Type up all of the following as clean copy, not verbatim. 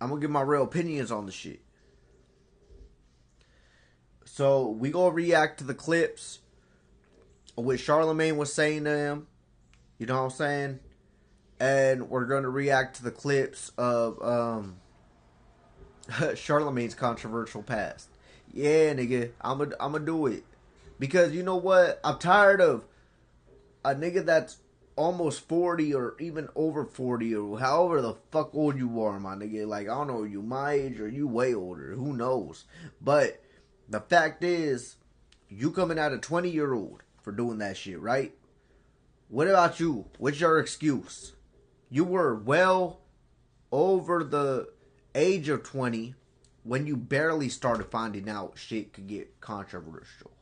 I'm gonna give my real opinions on the shit. So we gonna react to the clips of what Charlemagne was saying to him. You know what I'm saying? And we're gonna react to the clips of Charlemagne's controversial past. Yeah, nigga, I'ma do it. Because you know what? I'm tired of a nigga that's almost 40 or even over 40 or however the fuck old you are, my nigga. Like, I don't know, you my age or you way older. Who knows? But the fact is, you coming at a 20-year-old for doing that shit, right? What about you? What's your excuse? You were well over the age of 20 when you barely started finding out shit could get controversial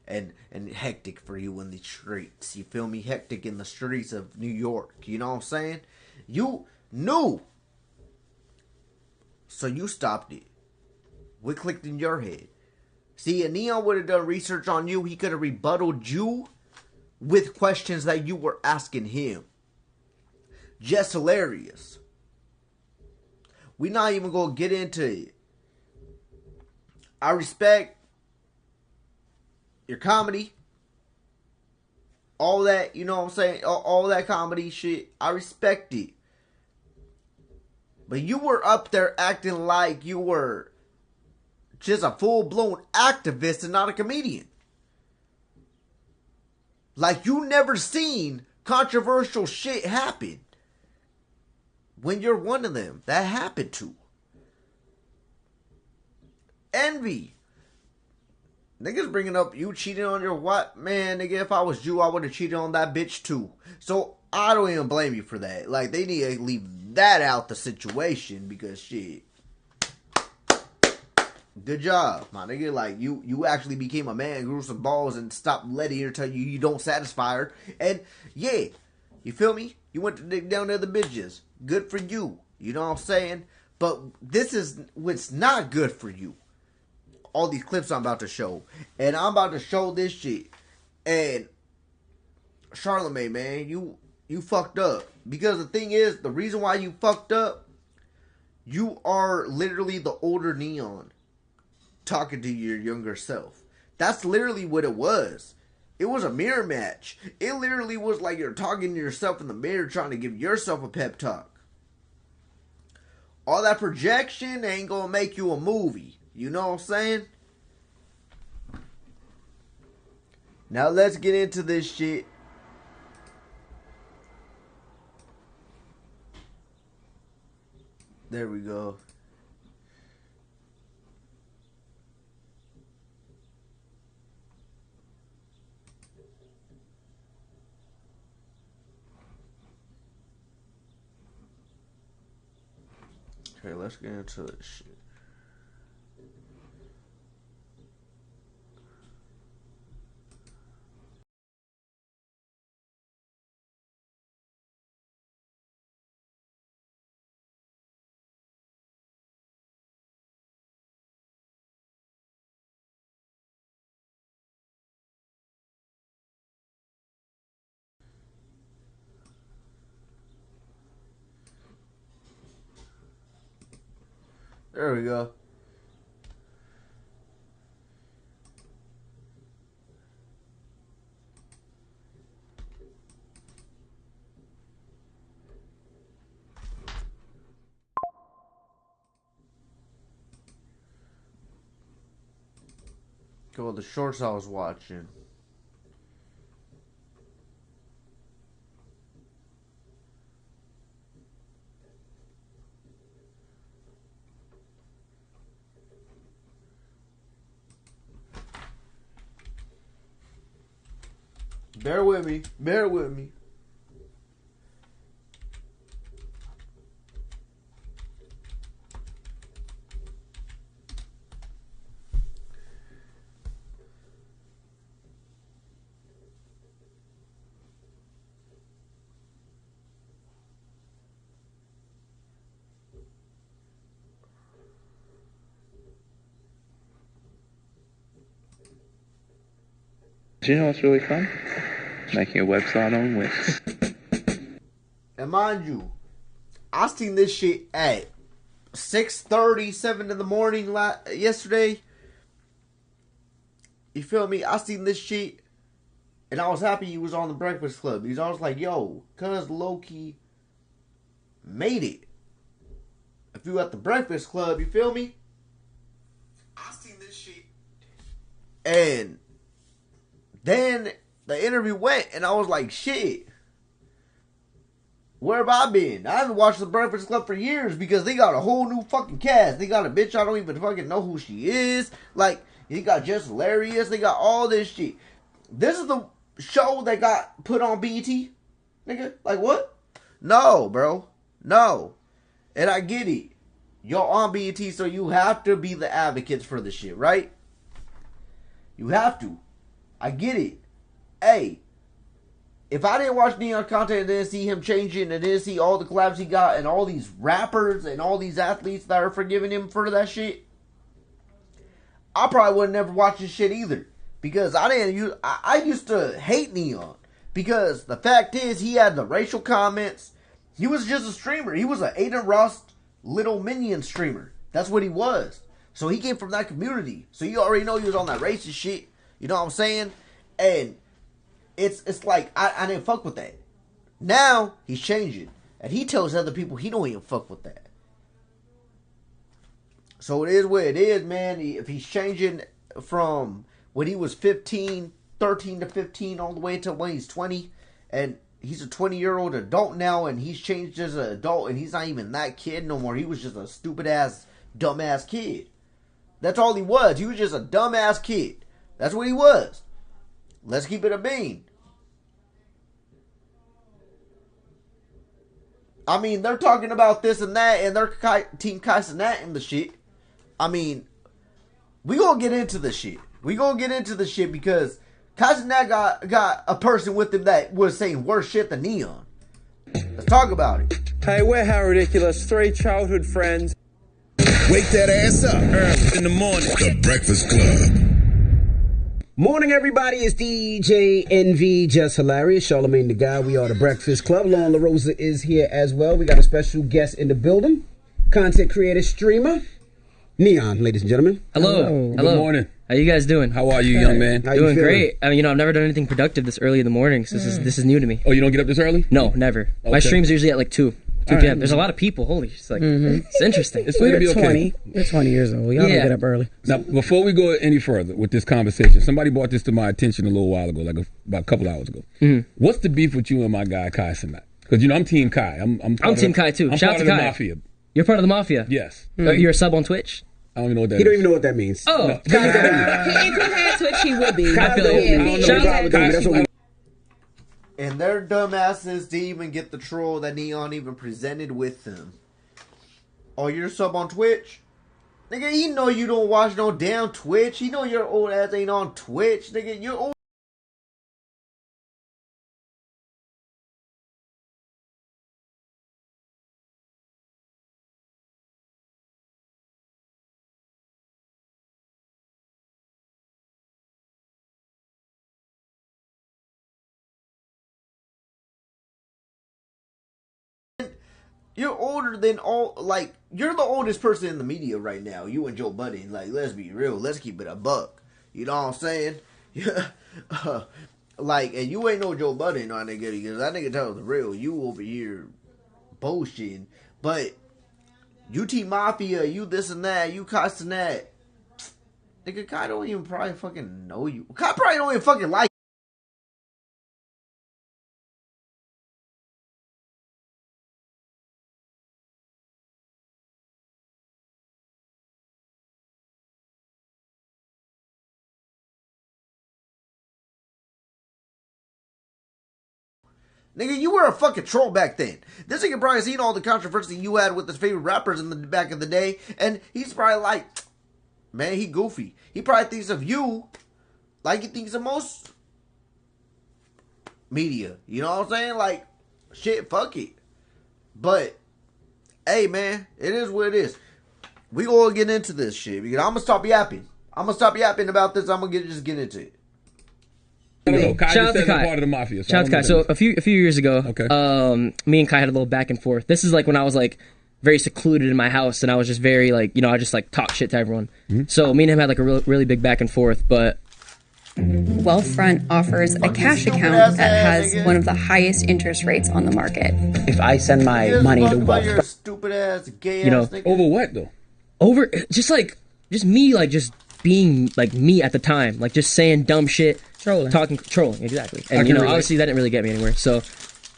and hectic for you in the streets. You feel me? Hectic in the streets of New York. You know what I'm saying? You knew. So you stopped it. What clicked in your head? See, if n3on would have done research on you, he could have rebutted you with questions that you were asking him. Just hilarious. We're not even going to get into it. I respect your comedy. All that, you know what I'm saying? All that comedy shit. I respect it. But you were up there acting like you were just a full-blown activist and not a comedian. Like you never seen controversial shit happen. When you're one of them that happened to. Envy. Niggas bringing up you cheating on your what? Man, nigga, if I was you, I would have cheated on that bitch too. So, I don't even blame you for that. Like, they need to leave that out the situation because shit. Good job, my nigga. Like, you actually became a man, grew some balls, and stopped letting her tell you you don't satisfy her. And, yeah, you feel me? You went to dig down to the bitches. Good for you. You know what I'm saying? But this is what's not good for you. All these clips I'm about to show. And I'm about to show this shit. And Charlemagne, man, you fucked up. Because the thing is, the reason why you fucked up, you are literally the older n3on talking to your younger self. That's literally what it was. It was a mirror match. It literally was like you're talking to yourself in the mirror trying to give yourself a pep talk. All that projection ain't gonna make you a movie. You know what I'm saying? Now let's get into this shit. There we go. Okay, let's get into this shit. There we go. Go with the shorts I was watching. Bear with me. Bear with me. Do you know what's really fun? Making a website on Wix. And mind you, I seen this shit at 6:30, 7 in the morning yesterday. You feel me? I seen this shit, and I was happy he was on the Breakfast Club. Because I was like, yo, cuz Loki made it. If you at the Breakfast Club, you feel me? I seen this shit. And then the interview went, and I was like, shit. Where have I been? I haven't watched the Breakfast Club for years because they got a whole new fucking cast. They got a bitch I don't even fucking know who she is. Like, they got Just Hilarious. They got all this shit. This is the show that got put on BET? Nigga? Like, what? No, bro. No. And I get it. Y'all on BET, so you have to be the advocates for the shit, right? You have to. I get it. Hey. If I didn't watch n3on content and didn't see him changing and didn't see all the collabs he got and all these rappers and all these athletes that are forgiving him for that shit, I probably would have never watched this shit either. Because I used to hate n3on. Because the fact is, he had the racial comments. He was just a streamer. He was an Aiden Ross little minion streamer. That's what he was. So he came from that community. So you already know he was on that racist shit. You know what I'm saying? And it's like, I didn't fuck with that. Now, he's changing. And he tells other people he don't even fuck with that. So it is what it is, man. If he's changing from when he was 13 to 15, all the way to when he's 20, and he's a 20-year-old adult now, and he's changed as an adult, and he's not even that kid no more. He was just a stupid-ass, dumb-ass kid. That's all he was. He was just a dumb-ass kid. That's what he was. Let's keep it a bean. I mean, they're talking about this and that, and they're team Kaisen that and the shit. I mean, we gonna get into the shit. We gonna get into the shit because Kaisen that got a person with him that was saying worse shit than n3on. Let's talk about it. Hey, we're How Ridiculous, 3 childhood friends. Wake that ass up early in the morning. The Breakfast Club. Morning, everybody. It's DJ NV, Just Hilarious, Charlemagne the Guy. We are the Breakfast Club. Lauren LaRosa is here as well. We got a special guest in the building. Content creator, streamer, n3on, ladies and gentlemen. Hello. Good morning. How you guys doing? How are you, young man? How you Doing feeling? great. I mean, I've never done anything productive this early in the morning, so this is new to me. Oh, you don't get up this early? No, never. Okay. My stream's usually at like 2 All p.m. right. There's a lot of people. Holy, it's like it's interesting. It's going to be We're okay. 20. We're 20 years old. Y'all don't Yeah. get up early. Now, before we go any further with this conversation, somebody brought this to my attention a little while ago, like about a couple hours ago. What's the beef with you and my guy Kai Sinat? Because, you know, I'm Team Kai. I'm Team Kai, too. I'm Shout out part to of the Kai. mafia. You're part of the mafia. Yes. You're a sub on Twitch. I don't even know what that He don't is. even know what that means. Oh, No. Kai- If he had Twitch, he would be. I feel like- I don't know Shout what out would to do. That's what we And their dumbasses didn't even get the troll that n3on even presented with them. Oh, you're sub on Twitch? Nigga, he know you don't watch no damn Twitch. He know your old ass ain't on Twitch. Nigga, your old... You're older than all, like, you're the oldest person in the media right now. You and Joe Budden. Like, let's be real. Let's keep it a buck. You know what I'm saying? Yeah. Like, and you ain't no Joe Budden, no nigga, because that nigga tells the real. You over here bullshitting. But, you Team Mafia, you this and that, you Kai and that. Nigga, Kai don't even probably fucking know you. Kai probably don't even fucking like Nigga, you were a fucking troll back then. This nigga probably seen all the controversy you had with his favorite rappers in the back of the day, and he's probably like, man, he goofy. He probably thinks of you like he thinks of most media. You know what I'm saying? Like, shit, fuck it. But, hey, man, it is what it is. We gonna get into this shit, because I'm gonna stop yapping. I'm gonna stop yapping about this. I'm gonna just get into it. No, Kai Shout just out to says I'm Kai. part of the mafia. So Shout out to Kai. So a few years ago, Okay. me and Kai had a little back and forth. This is like when I was like very secluded in my house, and I was just very like, I just like talk shit to everyone. So me and him had like a really big back and forth, but. Wealthfront offers a cash account that has one of the highest interest rates on the market. If I send my money to Wealthfront, stupid ass, gay ass nigga. Over what though? Over just me, like just being like me at the time, like just saying dumb shit, trolling, exactly. And obviously that didn't really get me anywhere. So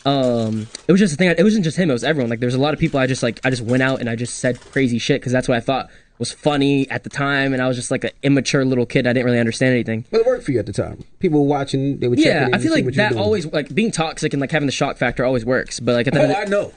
it was just a thing. It wasn't just him; it was everyone. Like there was a lot of people. I just went out and I just said crazy shit because that's what I thought was funny at the time, and I was just like an immature little kid. I didn't really understand anything. But it worked for you at the time. People were watching. They would check in. I feel like that always, like being toxic and like having the shock factor always works. But like at the I know.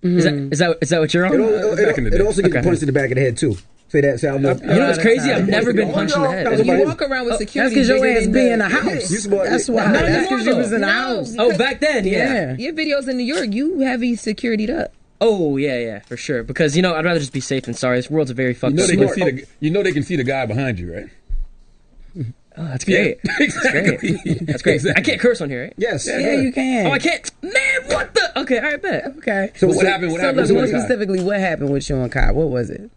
Is that what you're on? It also gets punched in the back of the head too. Say that, Sal. No. You know what's crazy? I've never been punched in the head. You walk around with security. That's because your ass be in the house. That's why. That's because you was in the house. Oh, back then, yeah. Your videos in New York, you heavy security'd up. Oh yeah, for sure. Because I'd rather just be safe than sorry. This world's a very fucked up. They can see the guy behind you, right? Oh, that's great. Yeah, exactly. That's great. Exactly. I can't curse on here, right? Yes. Yeah, you can. Oh, I can't. Man, what the? Okay, all right, bet. Okay. So what happened? What happened? More specifically, what happened with you and Kai? What was it?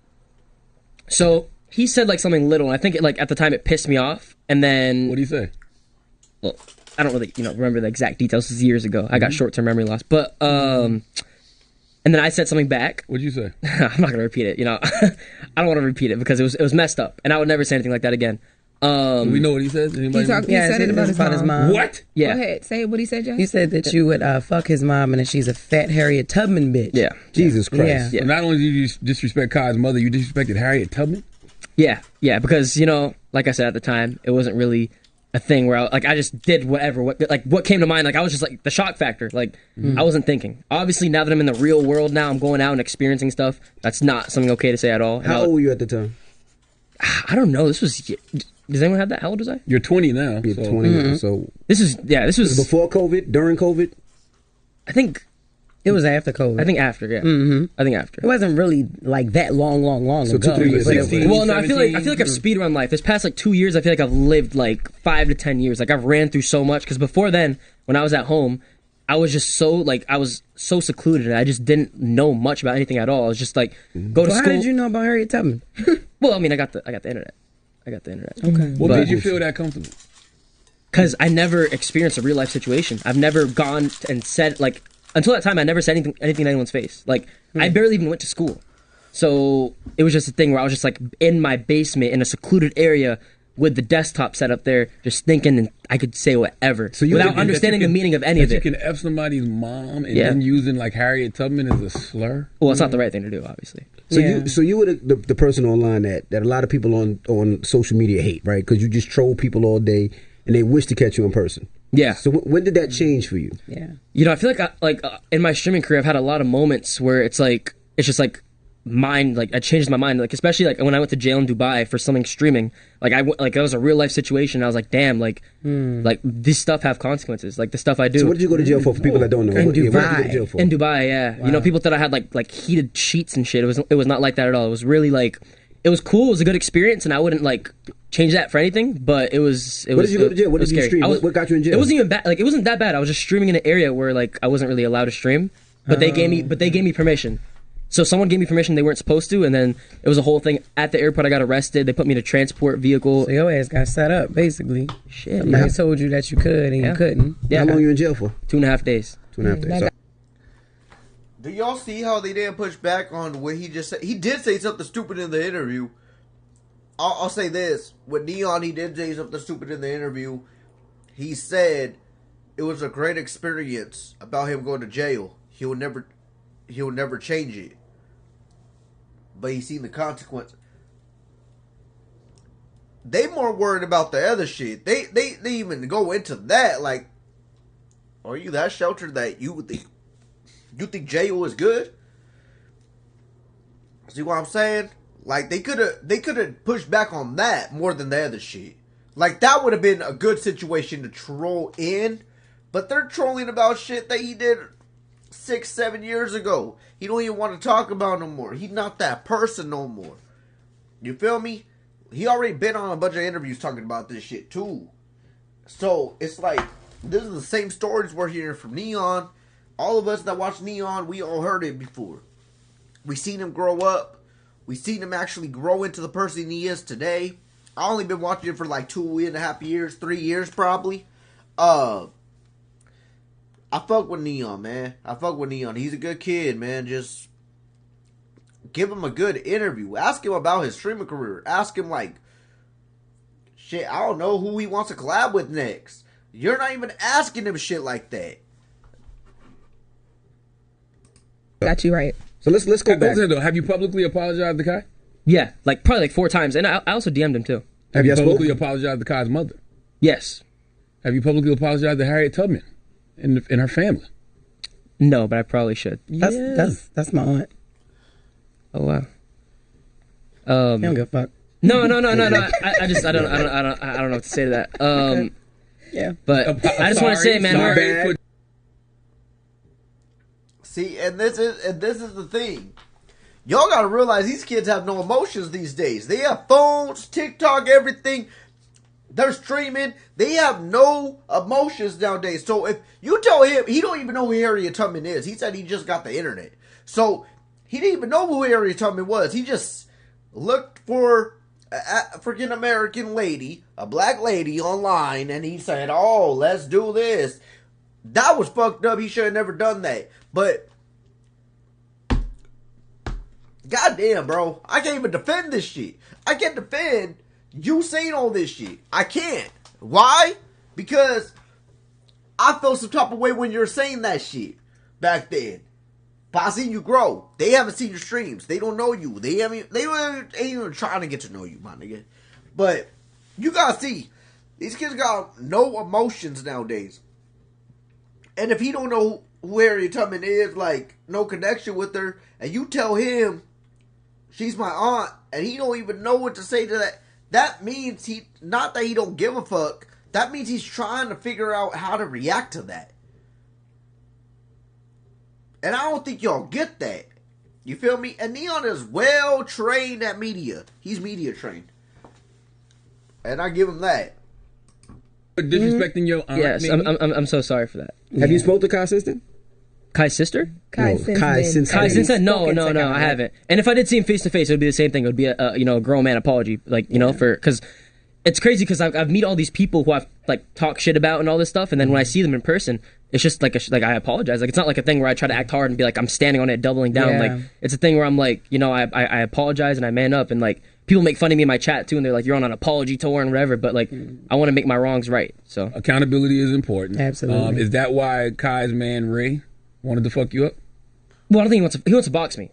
So he said like something little, and I think at the time it pissed me off. And then what did he say? Well, I don't really remember the exact details. This is years ago. I got short-term memory loss, but and then I said something back. What'd you say? I'm not gonna repeat it. I don't want to repeat it because it was messed up, and I would never say anything like that again. Do we know what he says? He said it about his mom. What? Yeah. Go ahead. Say what he said, Josh. He said that you would fuck his mom and that she's a fat Harriet Tubman bitch. Yeah. Jesus Christ. Yeah. So not only did you disrespect Kai's mother, you disrespected Harriet Tubman? Yeah, because like I said at the time, it wasn't really a thing where I just did whatever, what came to mind. Like I was just like the shock factor. Like I wasn't thinking. Obviously, now that I'm in the real world, now I'm going out and experiencing stuff. That's not something okay to say at all. How old were you at the time? I don't know. This was. Does anyone have that? How old was I? You're 20 now. You're 20 now. So this was before COVID, during COVID. I think it was after COVID. I think after. Yeah. I think after. It wasn't really like that long so ago. 2-3 years. 16, well, no, I 17. feel like I've speedrun life. This past like 2 years, I feel like I've lived like 5 to 10 years. Like I've ran through so much because before then, when I was at home, I was just so secluded and I just didn't know much about anything at all. I was just like go to school. How did you know about Harriet Tubman? Well, I mean, I got the internet. Okay. What made you feel that comfortable? Because I never experienced a real life situation. I've never gone and said like until that time I never said anything to anyone's face. Like I barely even went to school. So it was just a thing where I was just like in my basement in a secluded area with the desktop set up there, just thinking and I could say whatever without understanding the meaning of any of it. You can F somebody's mom and then using like Harriet Tubman as a slur? Well, it's not the right thing to do, obviously. So you were the person online that a lot of people on social media hate, right? Because you just troll people all day and they wish to catch you in person. Yeah. So when did that change for you? Yeah. I feel like in my streaming career, I've had a lot of moments where it's just like mind, like I changed my mind, like especially like when I went to jail in Dubai for something streaming, like that was a real life situation. I was like, damn, like this stuff have consequences, like the stuff I do. So what did you go to jail for people that don't know? In Dubai. What did you go to jail for? In Dubai, yeah. Wow. People thought I had like heated sheets and shit. It was not like that at all. It was really like it was cool. It was a good experience, and I wouldn't like change that for anything. But it was. What did you go to jail? What did you stream? What got you in jail? It wasn't even bad. Like it wasn't that bad. I was just streaming in an area where like I wasn't really allowed to stream, but they gave me permission. So someone gave me permission they weren't supposed to, and then it was a whole thing. At the airport, I got arrested. They put me in a transport vehicle. So your ass got set up, basically. Shit. They told you that you could and you couldn't. Yeah. How long were you in jail for? 2.5 days. 2.5 days. So, do y'all see how they didn't push back on what he just said? He did say something stupid in the interview. I'll say this. With n3on, he did say something stupid in the interview. He said it was a great experience about him going to jail. He'll never change it. But he's seen the consequence. They more worried about the other shit. They even go into that. Like, are you that sheltered that you think jail is good? See what I'm saying? Like they could have pushed back on that more than the other shit. Like that would have been a good situation to troll in, but they're trolling about shit that he did 6-7 years ago. He don't even want to talk about no more. He's not that person no more. You feel me? He already been on a bunch of interviews talking about this shit too. So it's like this is the same stories we're hearing from n3on. All of us that watch n3on, we all heard it before. We seen him grow up. We seen him actually grow into the person he is today. I only been watching him for like 2.5 years, 3 years probably. I fuck with n3on, man. I fuck with n3on. He's a good kid, man. Just give him a good interview. Ask him about his streaming career. Ask him like, shit, I don't know who he wants to collab with next. You're not even asking him shit like that. Got you right. So let's go back. Though, have you publicly apologized to Kai? Yeah, like probably like 4 times, and I also DM'd him too. Have you publicly apologized to Kai's mother? Yes. Have you publicly apologized to Harriet Tubman and her family? No, but I probably should. That's my aunt. Oh wow. I don't give a fuck. No. I don't know what to say to that. Yeah. But I just want to say, man. See, and this is the thing. Y'all gotta realize these kids have no emotions these days. They have phones, TikTok, everything. They're streaming. They have no emotions nowadays. So if you tell him, he don't even know who Harriet Tubman is. He said he just got the internet. So he didn't even know who Harriet Tubman was. He just looked for an African American lady, a black lady online, and he said, oh, let's do this. That was fucked up. He should have never done that. But goddamn, bro, I can't even defend this shit. I can't defend you saying all this shit. I can't. Why? Because I felt some type of way when you're saying that shit back then. But I seen you grow. They haven't seen your streams. They don't know you. They ain't even trying to get to know you, my nigga. But you gotta see, these kids got no emotions nowadays. And if he don't know who Harriet Tubman is, like, no connection with her, and you tell him she's my aunt, and he don't even know what to say to that, that means not that he don't give a fuck, that means he's trying to figure out how to react to that. And I don't think y'all get that. You feel me? And n3on is well trained at media. He's media trained. And I give him that. Disrespecting your aunt. Yes, I'm so sorry for that. Have you spoke to Kai's sister? Kai's sister? Kai Since No, I haven't. And if I did see him face to face, it would be the same thing. It would be a grown man apology, like because it's crazy because I've meet all these people who I've like talk shit about and all this stuff, and then when I see them in person, it's just like I apologize. Like it's not like a thing where I try to act hard and be like I'm standing on it, doubling down. Yeah. Like it's a thing where I'm like I apologize and I man up, and like people make fun of me in my chat too, and they're like you're on an apology tour and whatever. But like I want to make my wrongs right. So accountability is important. Absolutely. Is that why Kai's man Ray wanted to fuck you up? Well, I don't think he wants to box me.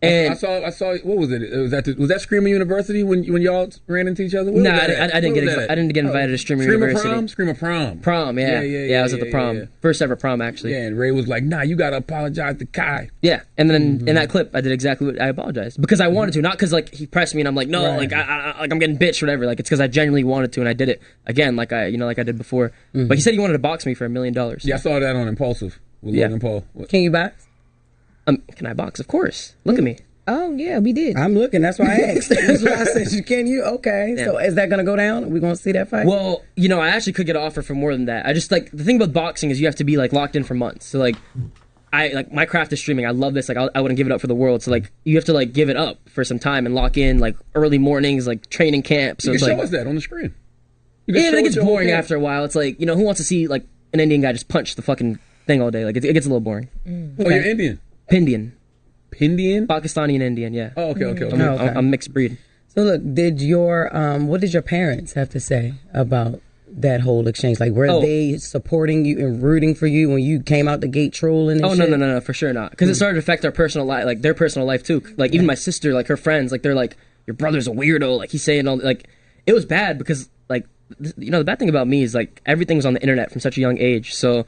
And I saw. What was it? Was that Screamer University when y'all ran into each other? No, I didn't get invited to Screamer University. Screamer Prom. Prom, yeah. I was at the prom. First ever prom, actually. Yeah, and Ray was like, "Nah, you gotta apologize to Kai." Yeah, and then in that clip, I did exactly what I apologized because I wanted to, not because like he pressed me and I'm like, no, like I'm getting bitched or whatever. Like it's because I genuinely wanted to and I did it again, like I did before. But he said he wanted to box me for $1 million. Yeah, I saw that on Impulsive with Logan Paul. Can you box? Can I box? Of course. Look at me. Oh yeah, we did. I'm looking. That's why I asked. That's why I said, "Can you?" Okay. Yeah. So is that gonna go down? Are we gonna see that fight? Well, I actually could get an offer for more than that. I just like the thing about boxing is you have to be like locked in for months. So like, my craft is streaming. I love this. Like I wouldn't give it up for the world. So like you have to like give it up for some time and lock in like early mornings, like training camp. So you it's can like show us that on the screen. Yeah, but it gets boring after a while. It's like who wants to see like an Indian guy just punch the fucking thing all day? Like it gets a little boring. Oh, you're Indian. Pindian. Pindian? Pakistani and Indian, yeah. Oh, okay. I'm mixed breed. So look, what did your parents have to say about that whole exchange? Like, were they supporting you and rooting for you when you came out the gate trolling and shit? No, for sure not. Because it started to affect our personal life, like their personal life too. Like even my sister, like her friends, like they're like, your brother's a weirdo. Like he's saying all, like, it was bad because like, the bad thing about me is like everything was on the internet from such a young age. So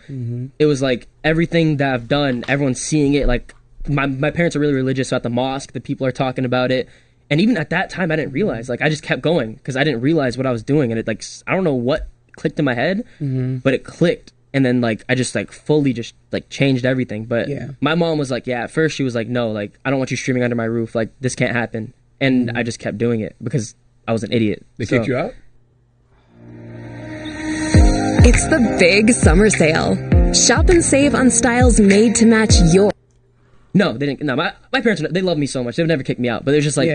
it was like everything that I've done, everyone's seeing it. Like my parents are really religious, so at the mosque, the people are talking about it. And even at that time, I didn't realize. Like I just kept going because I didn't realize what I was doing. And it like, I don't know what clicked in my head, but it clicked. And then like, I just like fully just like changed everything. But my mom was like, at first she was like, no, like I don't want you streaming under my roof. Like this can't happen. And I just kept doing it because I was an idiot. They kicked you out? It's the big summer sale. Shop and save on styles made to match your... No, they didn't. No, my parents, they love me so much. They would never kick me out. But it was just like,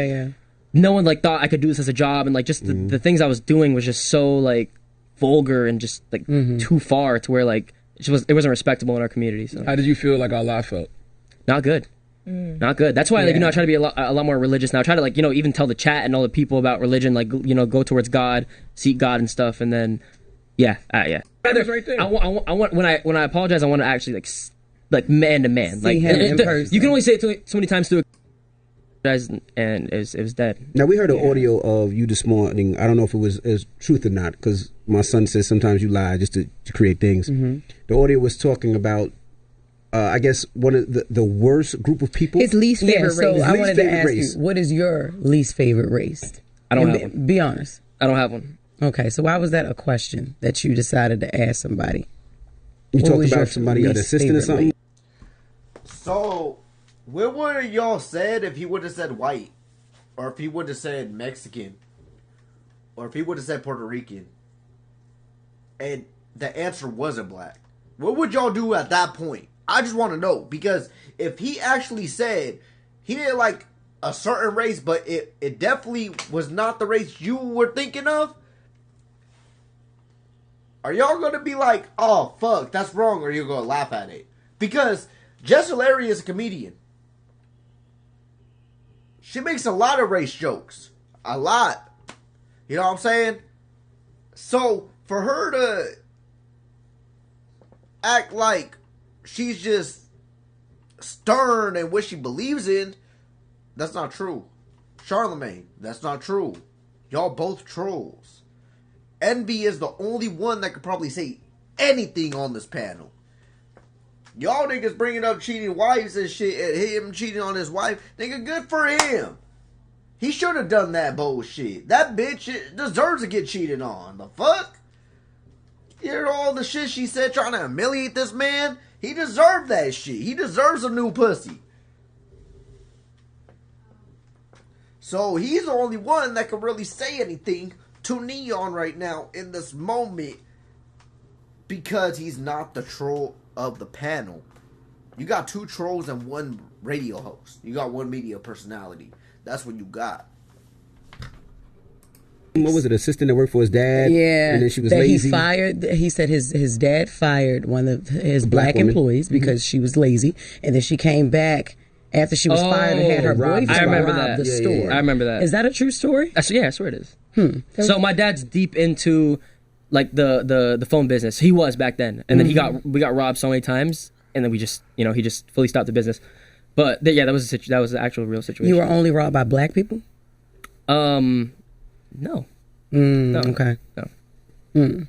no one like thought I could do this as a job, and like just the things I was doing was just so like vulgar and just like too far to where like it wasn't respectable in our community. So how did you feel like our life felt? Not good. Not good. That's why, like, I try to be a lot more religious now. I try to, like, even tell the chat and all the people about religion, like, go towards God, seek God and stuff, and then, yeah. That was right there. I want when I apologize, I want to actually like man to man, like in person. You can only say it so many times to and it was dead. Now we heard an audio of you this morning. I don't know if it was truth or not, because my son says sometimes you lie just to create things. The audio was talking about. I guess one of the worst group of people. His least favorite race. So I wanted to ask you, what is your least favorite race? I don't have one. Be honest. I don't have one. Okay, so why was that a question that you decided to ask somebody? You talked about somebody, an assistant or something? So, what would y'all said if he would have said white? Or if he would have said Mexican? Or if he would have said Puerto Rican? And the answer wasn't black. What would y'all do at that point? I just want to know, because if he actually said he didn't like a certain race, but it definitely was not the race you were thinking of, are y'all going to be like, oh, fuck, that's wrong, or you're going to laugh at it? Because Jess Larry is a comedian. She makes a lot of race jokes. A lot. You know what I'm saying? So, for her to act like she's just stern and what she believes in, that's not true. Charlemagne, that's not true. Y'all both trolls. Envy is the only one that could probably say anything on this panel. Y'all niggas bringing up cheating wives and shit, and him cheating on his wife. Nigga, good for him. He should have done that bullshit. That bitch deserves to get cheated on. The fuck? You hear all the shit she said trying to humiliate this man? He deserved that shit. He deserves a new pussy. So he's the only one that can really say anything to n3on right now in this moment, because he's not the troll of the panel. You got two trolls and one radio host. You got one media personality. That's what you got. What was it? Assistant that worked for his dad? Yeah. And then she was that lazy. He fired. He said his dad fired one of his black employees because she was lazy, and then she came back after she was fired and had her boyfriend rob the store. I remember that. Is that a true story? Yeah, I swear it is. So my dad's deep into like the phone business. He was back then, and then we got robbed so many times, and then we just he just fully stopped the business. But that was the actual real situation. You were only robbed by black people? No. No. Okay. No.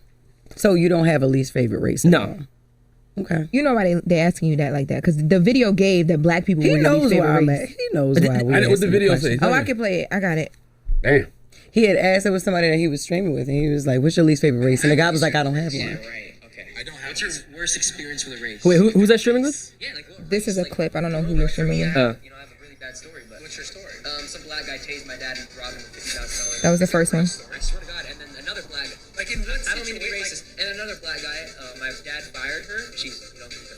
So you don't have a least favorite race? No. Okay. You know why they asking you that like that? Because the video gave that black people were your least favorite race. He knows why. What the video say? Oh, I can play it. I got it. Damn. He had asked, it was somebody that he was streaming with, and he was like, "What's your least favorite race?" And the guy was like, "I don't have one." Yeah, right. Okay. I don't have. What's your worst experience with a race? Wait, who's that streaming with? Yeah, like This is a clip. I don't know who you're streaming with. I have a really bad story, but what's your story? Some black guy tased my dad and robbed him with $50,000. That was the first one. I swear to God. And then another black, like in what I don't mean to be racist. And another black guy, my dad fired her. She's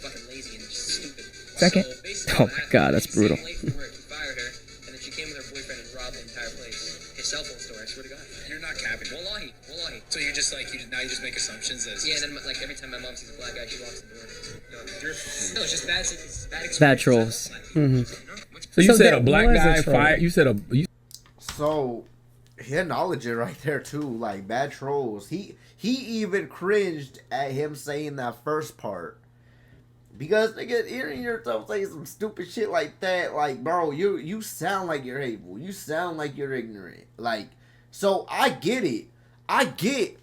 fucking lazy and just stupid. Second. Oh So my God, that's brutal. Late from work, he fired her, and then she came with her boyfriend and robbed the entire place. His cell phone store. I swear to God. You're not capping. Wallahi. So you're just like now you just make assumptions as Yeah, and then like every time my mom sees a black guy, she locks the door. No, it's just bad. It's bad experience. Bad trolls. So you said a black guy fired. You said So he acknowledged it right there too, like bad trolls. He even cringed at him saying that first part. Because nigga, hearing yourself say some stupid shit like that, like bro, you sound like you're hateful. You sound like you're ignorant. Like, so I get it. I get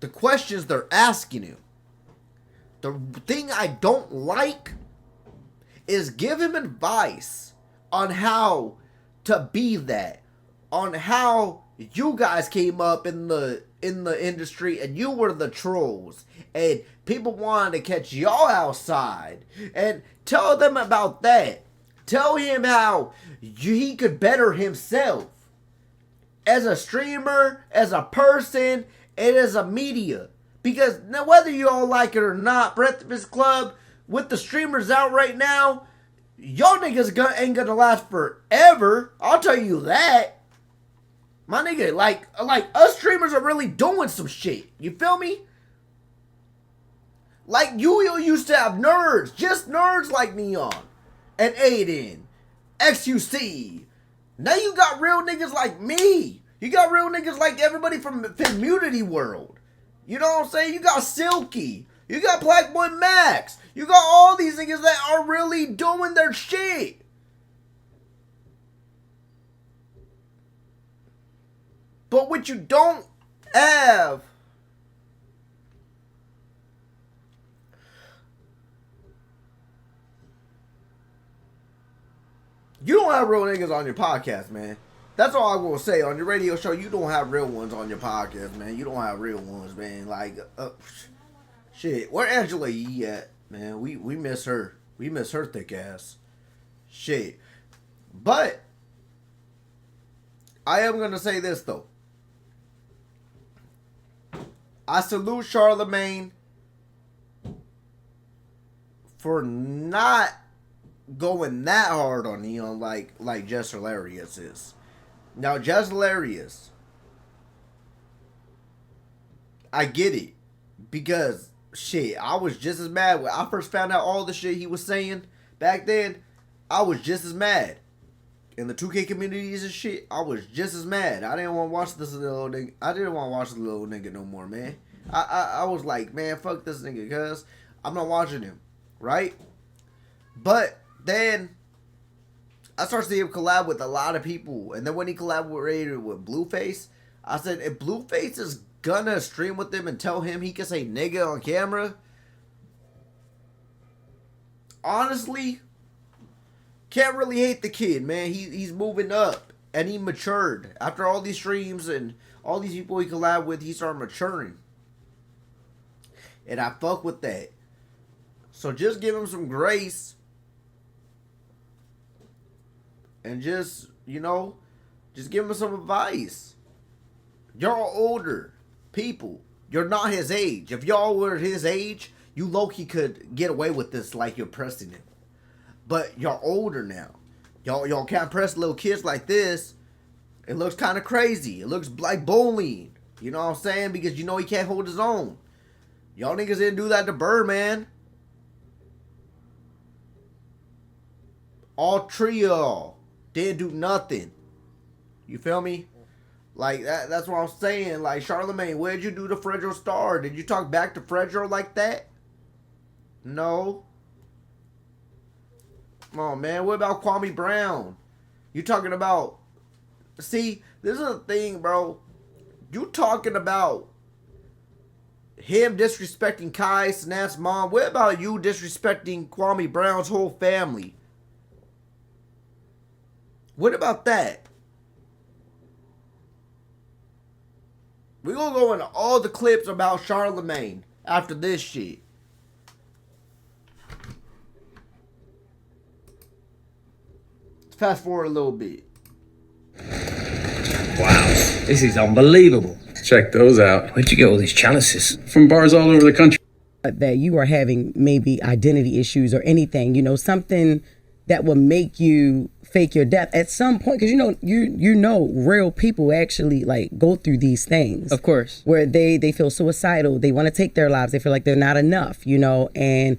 the questions they're asking him. The thing I don't like is give him advice on how to be that. On how you guys came up in the industry and you were the trolls and people wanted to catch y'all outside, and tell them about that. Tell him how he could better himself as a streamer, as a person, and as a media. Because now, whether you all like it or not, Breakfast Club, with the streamers out right now, y'all niggas ain't gonna last forever. I'll tell you that. My nigga, like us streamers are really doing some shit. You feel me? Like you used to have nerds, just nerds like Neon and Aiden, XUC. Now you got real niggas like me. You got real niggas like everybody from Community World. You know what I'm saying? You got Silky. You got Black Boy Max. You got all these niggas that are really doing their shit. But what you don't have, you don't have real niggas on your podcast, man. That's all I'm going to say. On your radio show, you don't have real ones on your podcast, man. You don't have real ones, man. Like, shit. Where Angela Yee at, man? We miss her. We miss her thick ass. Shit. But, I am going to say this, though. I salute Charlemagne for not going that hard on Neon like Jess Hilarious is. Now, Jess Hilarious, I get it. Because, shit, I was just as mad when I first found out all the shit he was saying back then. I was just as mad. In the 2K communities and shit, I was just as mad. I didn't want to watch this little nigga. I didn't want to watch the little nigga no more, man. I was like, man, fuck this nigga, cuz I'm not watching him, right? But then I started seeing him collab with a lot of people. And then when he collaborated with Blueface, I said, if Blueface is gonna stream with him and tell him he can say nigga on camera, honestly, can't really hate the kid, man. He's moving up and he matured. After all these streams and all these people he collab with, he started maturing. And I fuck with that. So just give him some grace. And just, just give him some advice. Y'all older people. You're not his age. If y'all were his age, you low-key could get away with this like you're pressing him. But y'all older now. Y'all can't press little kids like this. It looks kind of crazy. It looks like bullying. You know what I'm saying? Because he can't hold his own. Y'all niggas didn't do that to Birdman. All three of y'all didn't do nothing. You feel me? Like, that's what I'm saying. Like, Charlemagne, what did you do to Fredro Starr? Did you talk back to Fredro like that? No. Come on, man. What about Kwame Brown? You talking about... See, this is the thing, bro. You talking about him disrespecting Kai Snap's mom. What about you disrespecting Kwame Brown's whole family? What about that? We're going to go into all the clips about Charlemagne after this shit. Fast forward a little bit. Wow, this is unbelievable. Check those out. Where'd you get all these chalices? From bars all over the country. That you are having maybe identity issues or anything, something that will make you fake your death at some point, because you know real people actually like go through these things, of course, where they feel suicidal, they want to take their lives, they feel like they're not enough, and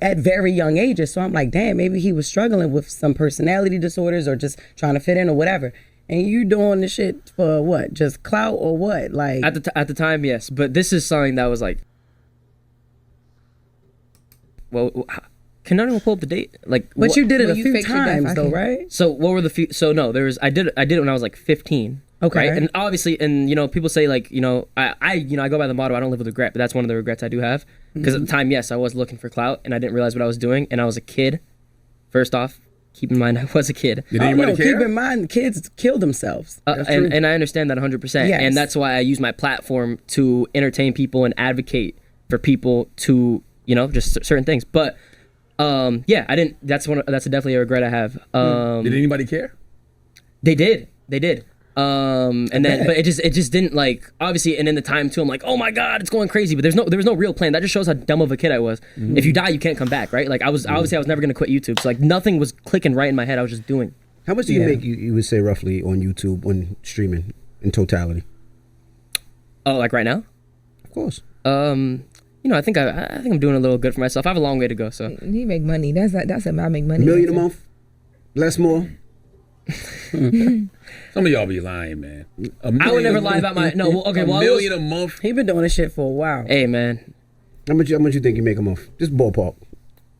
at very young ages. So I'm like, damn, maybe he was struggling with some personality disorders or just trying to fit in or whatever. And you doing the shit for what? Just clout or what? Like at the time, yes. But this is something that was like, well, can anyone pull up the date? Like, but you did it a few times though, right? So what were the few? So no, I did it when I was like 15. Okay. Right? And obviously, and people say like, I go by the motto, I don't live with regret, but that's one of the regrets I do have. Because at the time, yes, I was looking for clout and I didn't realize what I was doing, and I was a kid. First off, keep in mind I was a kid. Did anybody care? Keep in mind, kids kill themselves. And I understand that 100%. Yes. And that's why I use my platform to entertain people and advocate for people to, just certain things. But yeah, I didn't. That's definitely a regret I have. Did anybody care? They did. And then, but it just didn't like, obviously, and in the time too, I'm like, oh my God, it's going crazy. But there was no real plan. That just shows how dumb of a kid I was. Mm-hmm. If you die, you can't come back, right? Like I was never going to quit YouTube. So like nothing was clicking right in my head. I was just doing. How much do you make, you would say, roughly on YouTube when streaming in totality? Oh, like right now? Of course. You know, I think I'm doing a little good for myself. I have a long way to go, so. He make money. That's how I make money. $1 million a month? Less, more? Some of y'all be lying, man. I would never lie about my $1 million a month. He been doing this shit for a while. Hey, man. How much you think you make a month? Just ballpark.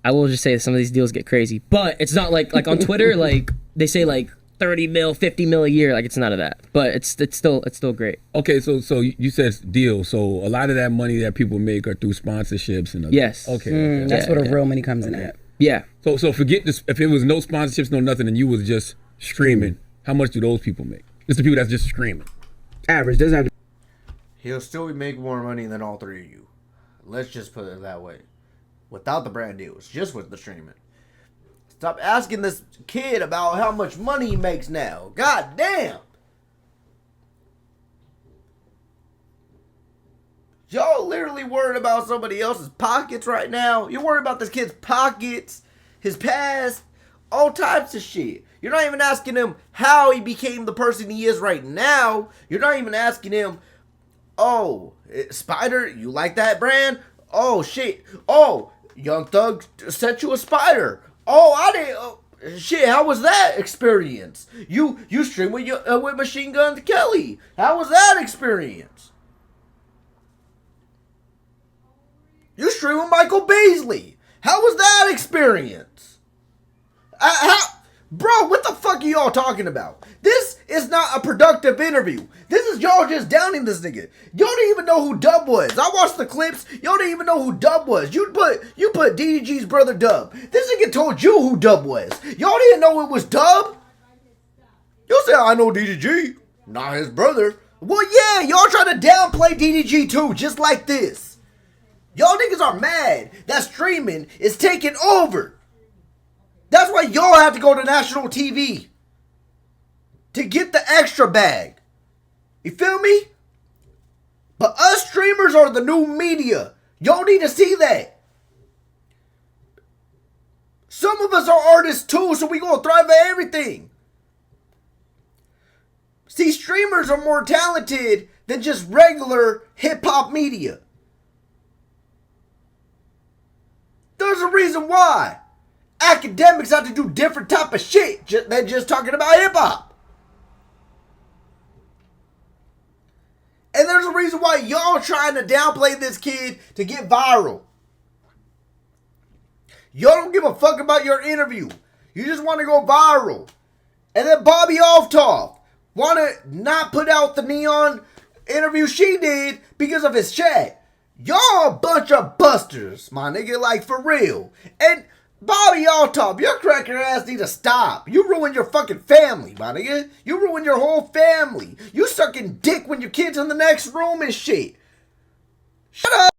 I will just say that some of these deals get crazy, but it's not like on Twitter, like they say like 30 mil, 50 mil a year. Like it's none of that, but it's still great. Okay, so you said deals. So a lot of that money that people make are through sponsorships and yes. Okay, that's where the real money comes in at. Yeah. So forget this. If it was no sponsorships, no nothing, and you was just streaming, how much do those people make? Just the people that's just streaming. Average doesn't have to. He'll still be making more money than all three of you. Let's just put it that way. Without the brand deals, just with the streaming. Stop asking this kid about how much money he makes now. God damn. Y'all literally worried about somebody else's pockets right now. You're worried about this kid's pockets, his past, all types of shit. You're not even asking him how he became the person he is right now. You're not even asking him, oh, Spider, you like that brand? Oh, shit. Oh, Young Thug sent you a Spider. Oh, I didn't. Oh, shit, how was that experience? You stream with Machine Gun Kelly. How was that experience? You stream with Michael Beasley. How was that experience? Bro, what the fuck are y'all talking about? This is not a productive interview. This is y'all just downing this nigga. Y'all didn't even know who Dub was. I watched the clips. Y'all didn't even know who Dub was. You put DDG's brother Dub. This nigga told you who Dub was. Y'all didn't know it was Dub. Y'all say I know DDG, not his brother. Well, yeah, y'all trying to downplay DDG too, just like this. Y'all niggas are mad that streaming is taking over. That's why y'all have to go to national TV to get the extra bag. You feel me? But us streamers are the new media. Y'all need to see that. Some of us are artists too, so we gonna thrive at everything. See, streamers are more talented than just regular hip-hop media. There's a reason why. Academics have to do different type of shit than just talking about hip-hop. And there's a reason why y'all trying to downplay this kid to get viral. Y'all don't give a fuck about your interview. You just want to go viral. And then Bobby Alftop want to not put out the n3on interview she did because of his chat. Y'all a bunch of busters, my nigga, like for real. And Bobby Alftop, your cracker ass need to stop. You ruin your fucking family, my nigga. You ruin your whole family. You sucking dick when your kid's in the next room and shit. Shut up.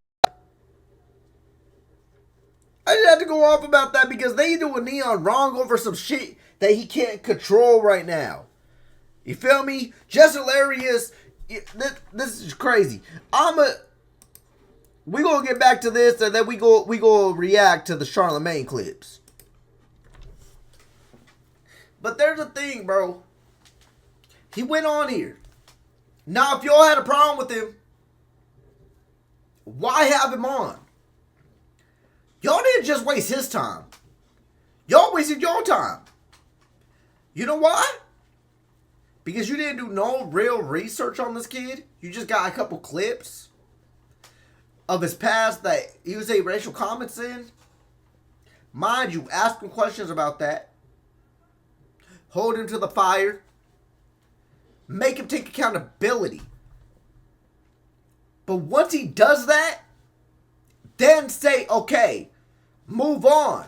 I just had to go off about that because they doing n3on wrong over some shit that he can't control right now. You feel me? Just hilarious. This is crazy. We gonna get back to this, and then we go react to the Charlemagne clips. But there's a thing, bro. He went on here. Now, if y'all had a problem with him, why have him on? Y'all didn't just waste his time. Y'all wasted your time. You know why? Because you didn't do no real research on this kid. You just got a couple clips of his past that he would say racial comments in. Mind you, ask him questions about that. Hold him to the fire. Make him take accountability. But once he does that, then say, okay, move on.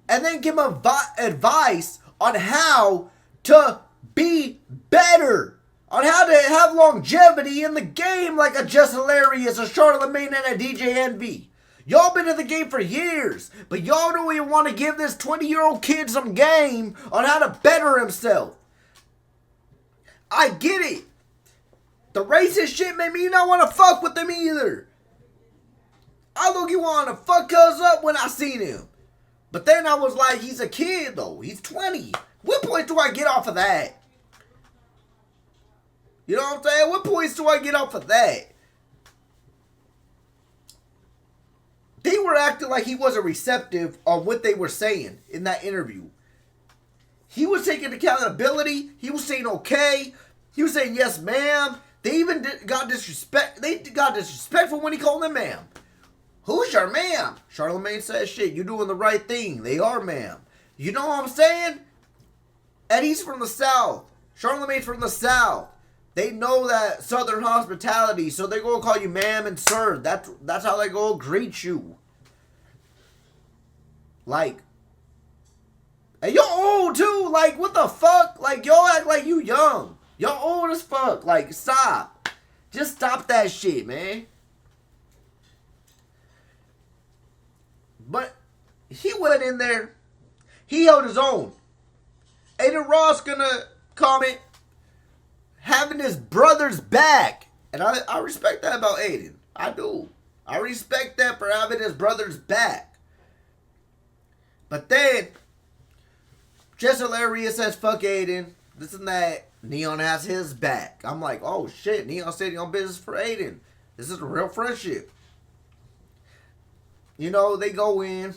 And then give him advice on how to be better. On how to have longevity in the game like a Just Hilarious, a Charlemagne, and a DJ Envy. Y'all been in the game for years, but y'all don't even want to give this 20-year-old kid some game on how to better himself. I get it. The racist shit made me not want to fuck with them either. I look, he wanted to fuck us up when I seen him. But then I was like, he's a kid though. He's 20. What point do I get off of that? You know what I'm saying? What points do I get off of that? They were acting like he wasn't receptive on what they were saying in that interview. He was taking accountability. He was saying okay. He was saying yes, ma'am. They even got disrespect. They got disrespectful when he called them ma'am. Who's your ma'am? Charlemagne says, shit, you doing the right thing. They are ma'am. You know what I'm saying? And he's from the South. Charlemagne's from the South. They know that Southern hospitality, so they're going to call you ma'am and sir. That's how they go greet you. Like, and you're old too. Like, what the fuck? Like, y'all act like you young. Y'all old as fuck. Like, stop. Just stop that shit, man. But he went in there. He held his own. Aiden Ross gonna comment having his brother's back. And I respect that about Aiden. I do. I respect that for having his brother's back. But then, just hilarious says, fuck Aiden. This and that. n3on has his back. I'm like, oh shit. n3on standing on business for Aiden. This is a real friendship. You know, they go in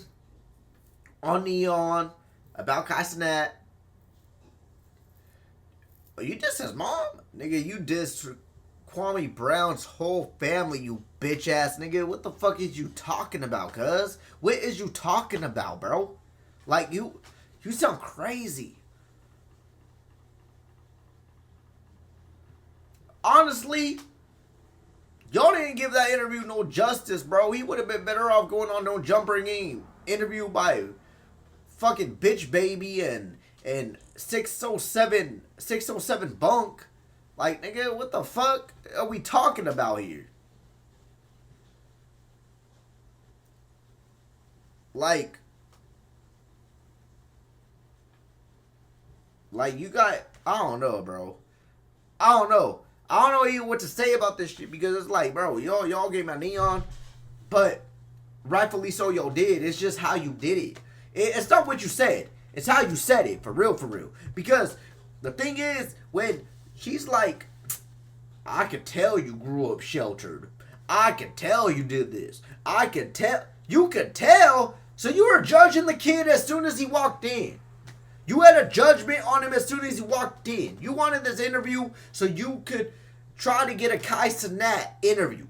on n3on about Kai Cenat. You dissed his mom? Nigga, you dissed Kwame Brown's whole family, you bitch ass nigga. What the fuck is you talking about, cuz? What is you talking about, bro? Like, you sound crazy. Honestly, y'all didn't give that interview no justice, bro. He would have been better off going on no Jumper Game interview by fucking Bitch Baby and 607 Bunk. Like, nigga, what the fuck are we talking about here? Like you got, I don't know, bro. I don't know even what to say about this shit, because it's like, bro, y'all gave my n3on, but rightfully so y'all did. It's just how you did it. It's not what you said. It's how you said it, for real. Because the thing is, when she's like, I could tell you grew up sheltered. I could tell you did this. I could tell. You could tell. So you were judging the kid as soon as he walked in. You had a judgment on him as soon as he walked in. You wanted this interview so you could try to get a Kai Cenat interview.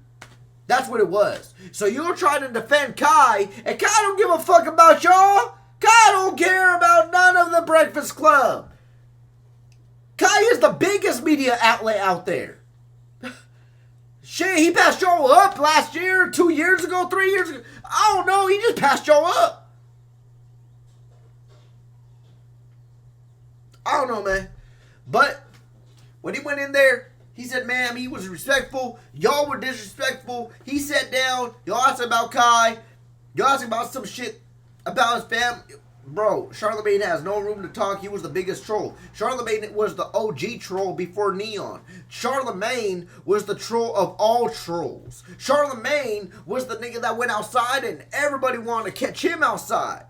That's what it was. So you were trying to defend Kai, and Kai don't give a fuck about y'all. Kai don't care about none of the Breakfast Club. Kai is the biggest media outlet out there. Shit, he passed y'all up last year, 2 years ago, 3 years ago. I don't know, he just passed y'all up. I don't know, man. But when he went in there, he said, ma'am, he was respectful. Y'all were disrespectful. He sat down. Y'all asked about Kai. Y'all asked about some shit about his family. Bro, Charlemagne has no room to talk. He was the biggest troll. Charlemagne was the OG troll before n3on. Charlemagne was the troll of all trolls. Charlemagne was the nigga that went outside and everybody wanted to catch him outside.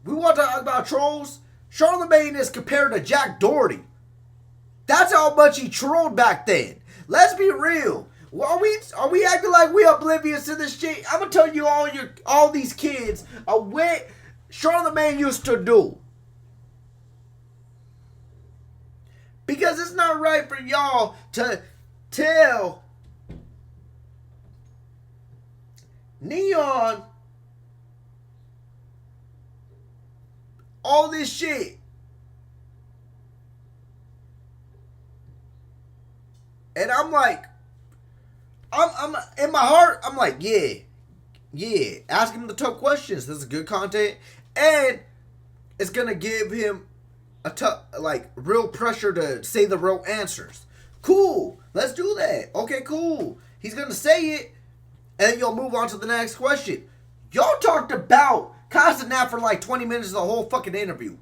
We want to talk about trolls? Charlemagne is compared to Jack Doherty. That's how much he trolled back then. Let's be real. Are we acting like we oblivious to this shit? I'm gonna tell you all these kids what Charlemagne used to do. Because it's not right for y'all to tell n3on all this shit. And I'm like, I'm in my heart, I'm like, yeah. Ask him the tough questions. This is good content. And it's gonna give him a tough, like, real pressure to say the real answers. Cool. Let's do that. Okay, cool. He's gonna say it, and then you'll move on to the next question. Y'all talked about Kai Cenat for like 20 minutes of the whole fucking interview.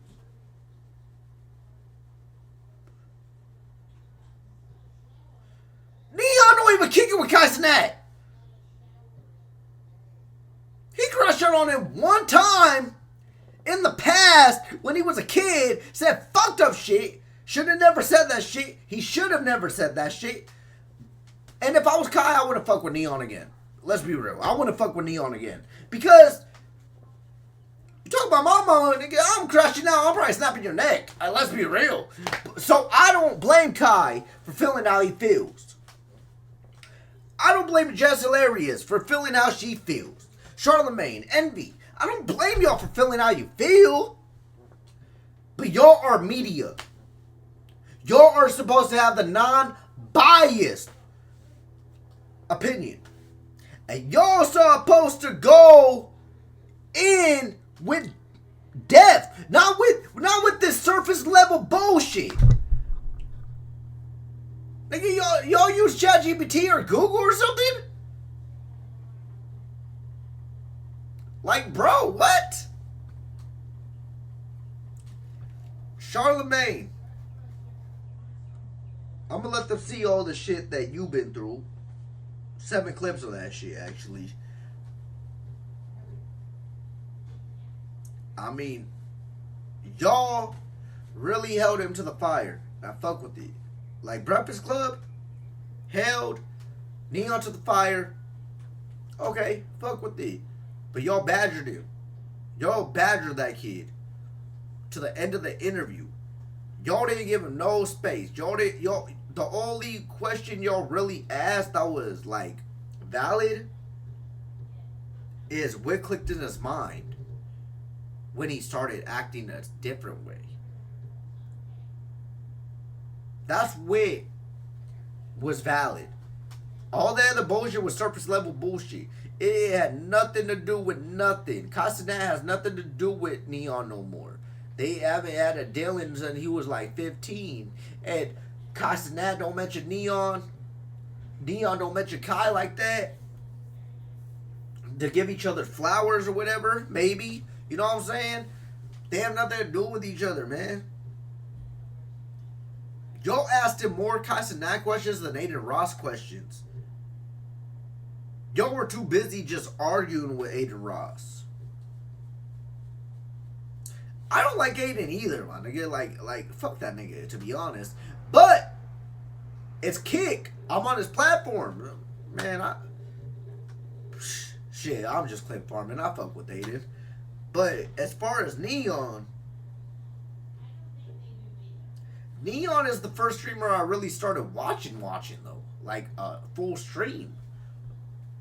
N3on don't even kick it with Kai Cenat. He crushed out on him one time in the past when he was a kid, said fucked up shit. Should have never said that shit. He should have never said that shit. And if I was Kai, I wouldn't fuck with N3on again. Let's be real. I wouldn't fuck with N3on again. Because you talk about my mama, nigga, I'm crushing out. I'm probably snapping your neck. Let's be real. So I don't blame Kai for feeling how he feels. I don't blame Jess Hilarious for feeling how she feels. Charlemagne, Envy, I don't blame y'all for feeling how you feel. But y'all are media. Y'all are supposed to have the non-biased opinion. And y'all supposed to go in with depth. Not with this surface level bullshit. Nigga, y'all use ChatGPT or Google or something? Like, bro, what? Charlemagne. I'm gonna let them see all the shit that you've been through. 7 clips of that shit, actually. I mean, y'all really held him to the fire. I fuck with it. Like, Breakfast Club held N3on to the fire. Okay, fuck with it. But y'all badgered him. Y'all badgered that kid to the end of the interview. Y'all didn't give him no space. The only question y'all really asked that was like valid is what clicked in his mind when he started acting a different way. That's what was valid. All that other bullshit was surface level bullshit. It had nothing to do with nothing. Kai Cenat has nothing to do with N3on no more. They haven't had a dealing since he was like 15. And Kai Cenat don't mention N3on. N3on don't mention Kai like that. To give each other flowers or whatever, maybe. You know what I'm saying? They have nothing to do with each other, man. Y'all asked him more Kai Cenat questions than Aiden Ross questions. Y'all were too busy just arguing with Aiden Ross. I don't like Aiden either, my nigga. Like, fuck that nigga, to be honest. But it's Kick. I'm on his platform. Man, shit, I'm just clip farming. I fuck with Aiden. But as far as N3on is the first streamer I really started watching though. Like a full stream.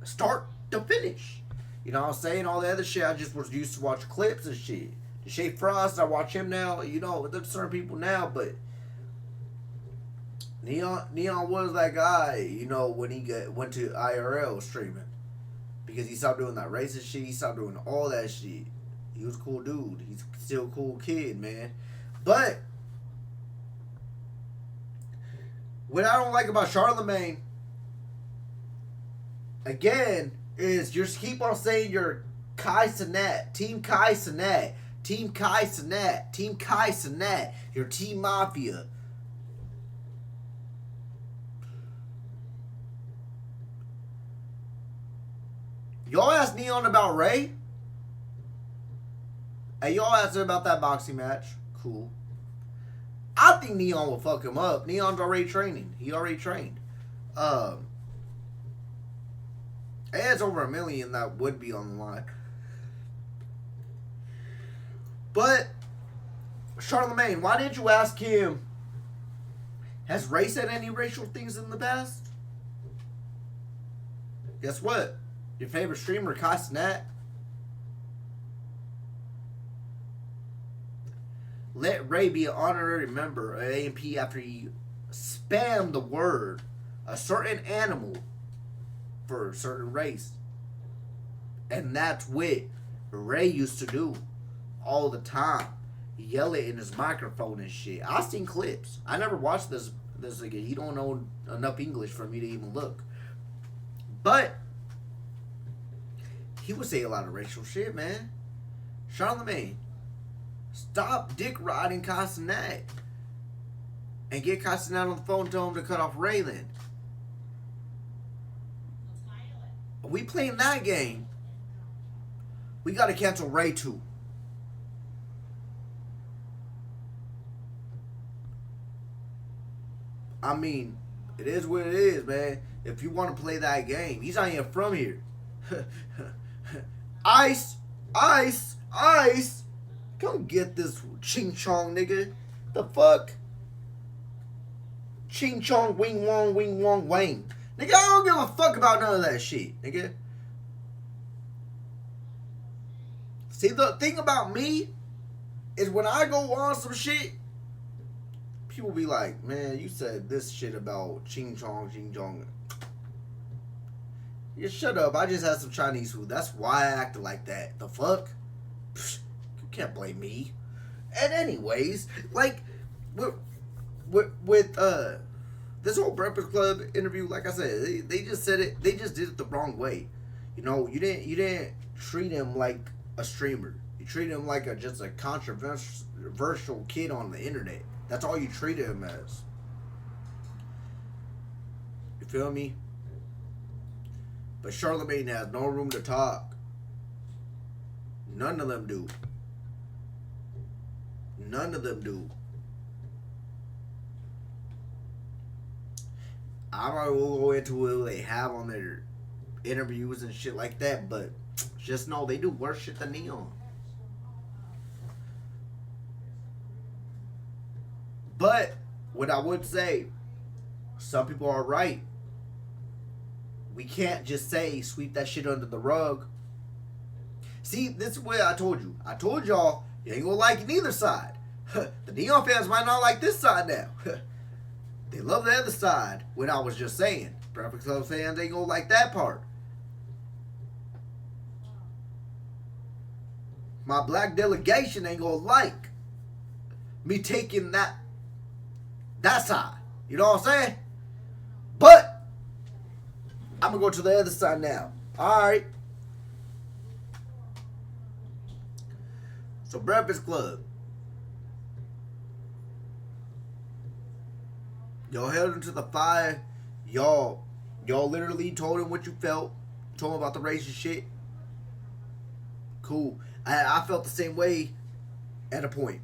Start to finish. You know what I'm saying? All the other shit, I just was used to watch clips and shit. The Shay Frost, I watch him now. You know, there's certain people now, but N3on was that guy, you know, when he went to IRL streaming. Because he stopped doing that racist shit. He stopped doing all that shit. He was a cool dude. He's still a cool kid, man. But what I don't like about Charlemagne, again, is you just keep on saying you're Kai Cenat, Team Kai Cenat, Team Kai Cenat, Team Kai Cenat, you're Team Mafia. Y'all asked N3on about Ray? Hey, y'all asked him about that boxing match. Cool. I think N3on will fuck him up. N3on's already training. He already trained. And it's over 1 million that would be on the line. But Charlemagne, why didn't you ask him, has Ray said any racial things in the past? Guess what? Your favorite streamer, Kai Cenat. Let Ray be an honorary member of AMP after he spammed the word a certain animal for a certain race. And that's what Ray used to do all the time. Yell it in his microphone and shit. I seen clips. I never watched this again. He don't know enough English for me to even look. But he would say a lot of racial shit, man. Charlemagne, stop dick riding Castanet. And get Castanet on the phone and tell him to cut off Raylan. We playing that game. We got to cancel Ray too. I mean, it is what it is, man. If you want to play that game, he's not even from here. Ice, ice, ice. Come get this ching chong, nigga. The fuck? Ching chong, wing wong, wang. Nigga, I don't give a fuck about none of that shit, nigga. See, the thing about me is when I go on some shit, people be like, man, you said this shit about ching chong. Yeah, shut up. I just had some Chinese food. That's why I acted like that. The fuck? Psh, you can't blame me. And anyways, like, with this whole Breakfast Club interview, like I said, they just said it. They just did it the wrong way. You know, you didn't treat him like a streamer. You treat him like just a controversial kid on the internet. That's all you treated him as. You feel me? But Charlemagne has no room to talk. None of them do. None of them do. I'm not going to go into what they have on their interviews and shit like that, but just know they do worse shit than n3on. But what I would say, some people are right. We can't just say sweep that shit under the rug. See, this is what I told you. I told y'all you ain't gonna like neither side. The n3on fans might not like this side now. They love the other side. When I was just saying, Breakfast Club fans ain't gonna like that part. My black delegation ain't gonna like me taking that side. You know what I'm saying? But I'm gonna go to the other side now. Alright. So Breakfast Club. Y'all held him to the fire. Y'all literally told him what you felt. Told him about the racist shit. Cool. I felt the same way at a point.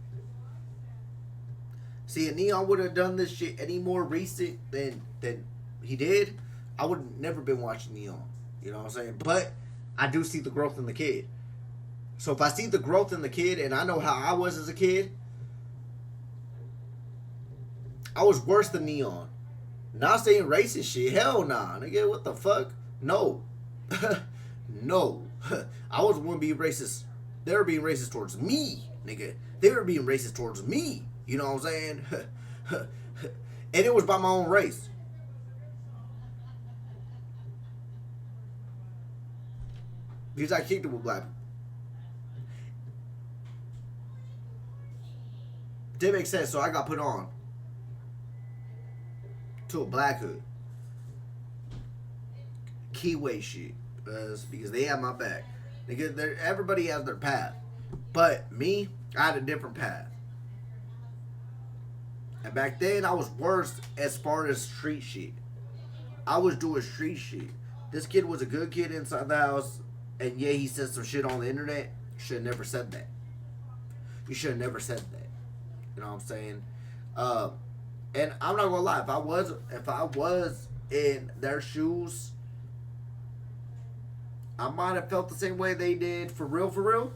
See, if n3on would have done this shit any more recent than he did, I would have never been watching n3on. You know what I'm saying? But I do see the growth in the kid. So if I see the growth in the kid, and I know how I was as a kid, I was worse than n3on. Not saying racist shit. Hell nah. Nigga, what the fuck? No. No. I was one being racist. They were being racist towards me, nigga. They were being racist towards me. You know what I'm saying? And it was by my own race. Because I kicked it with black people. It didn't make sense, so I got put on to a black hood. Keyway shit. Because they have my back. Everybody has their path. But me, I had a different path. And back then, I was worse as far as street shit. I was doing street shit. This kid was a good kid inside the house. And yeah, he said some shit on the internet. You should have never said that. You should have never said that. You know what I'm saying? And I'm not gonna lie. If I was in their shoes, I might have felt the same way they did for real.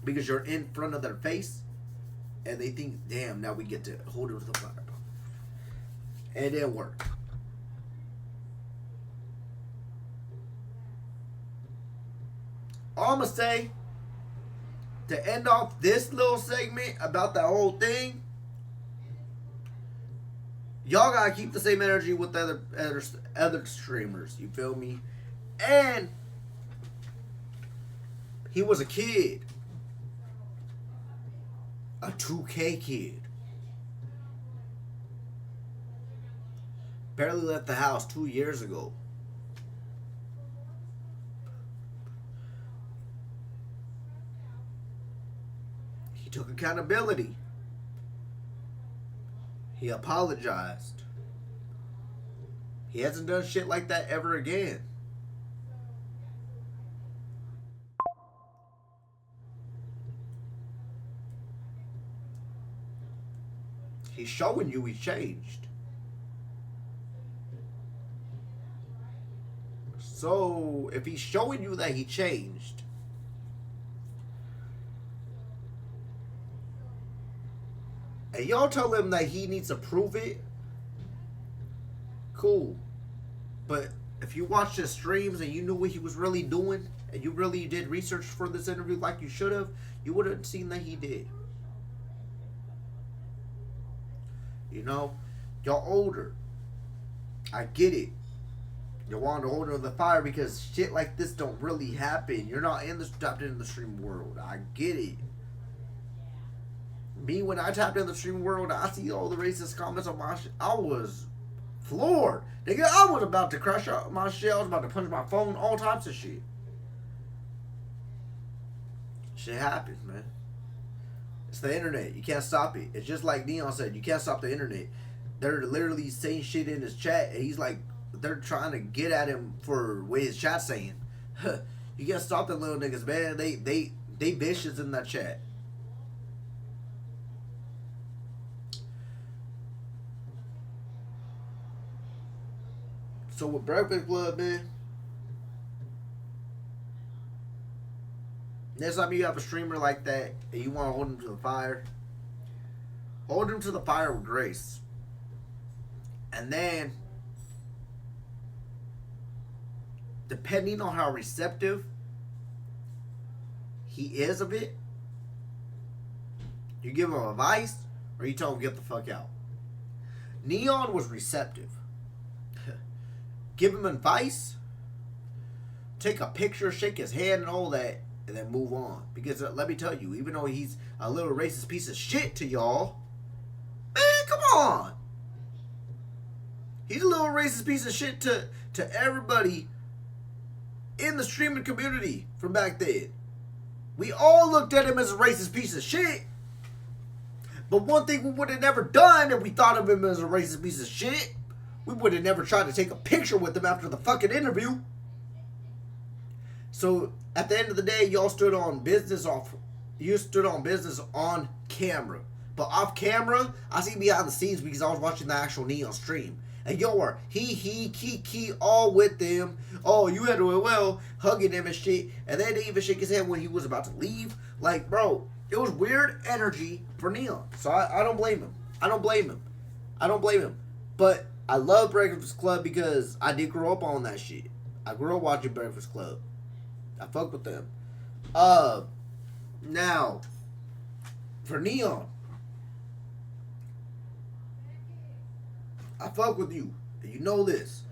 Because you're in front of their face. And they think, damn, now we get to hold it with the fire. And it didn't work. All I'm going to say, to end off this little segment about that whole thing, y'all got to keep the same energy with the other streamers. You feel me? And he was a kid. A 2K kid. Barely left the house 2 years ago. took accountability. He apologized. He hasn't done shit like that ever again. He's showing you he's changed. So, if he's showing you that he changed, and y'all tell him that he needs to prove it, cool. But if you watched his streams and you knew what he was really doing, and you really did research for this interview like you should have, you would have seen that he did. You know, y'all older. I get it. You want to hold on to the fire because shit like this don't really happen. You're not tapped into the stream world. I get it. Me, when I tapped in the stream world, I see all the racist comments on my shit. I was floored. Nigga, I was about to crash out my shit. I was about to punch my phone. All types of shit. Shit happens, man. It's the internet. You can't stop it. It's just like n3on said. You can't stop the internet. They're literally saying shit in his chat, and he's like, they're trying to get at him for what his chat's saying. You can't stop them little niggas, man. They vicious in that chat. So with Breakfast Club, man, next time you have a streamer like that and you want to hold him to the fire, hold him to the fire with grace. And then, depending on how receptive he is of it, you give him advice or you tell him get the fuck out. n3on was receptive. Give him advice, take a picture, shake his hand and all that, and then move on. Because let me tell you, even though he's a little racist piece of shit to y'all, man, come on. He's a little racist piece of shit to everybody in the streaming community from back then. We all looked at him as a racist piece of shit. But one thing we would have never done if we thought of him as a racist piece of shit, we would have never tried to take a picture with him after the fucking interview. So at the end of the day, y'all stood on business on camera. But off camera, I see behind the scenes because I was watching the actual n3on stream. And y'all were key all with them. Oh, you had to well hugging him and shit. And they didn't even shake his hand when he was about to leave. Like, bro, it was weird energy for n3on. So I don't blame him. I don't blame him. But I love Breakfast Club because I did grow up on that shit. I grew up watching Breakfast Club. I fuck with them. Now, for n3on, I fuck with you. And you know this.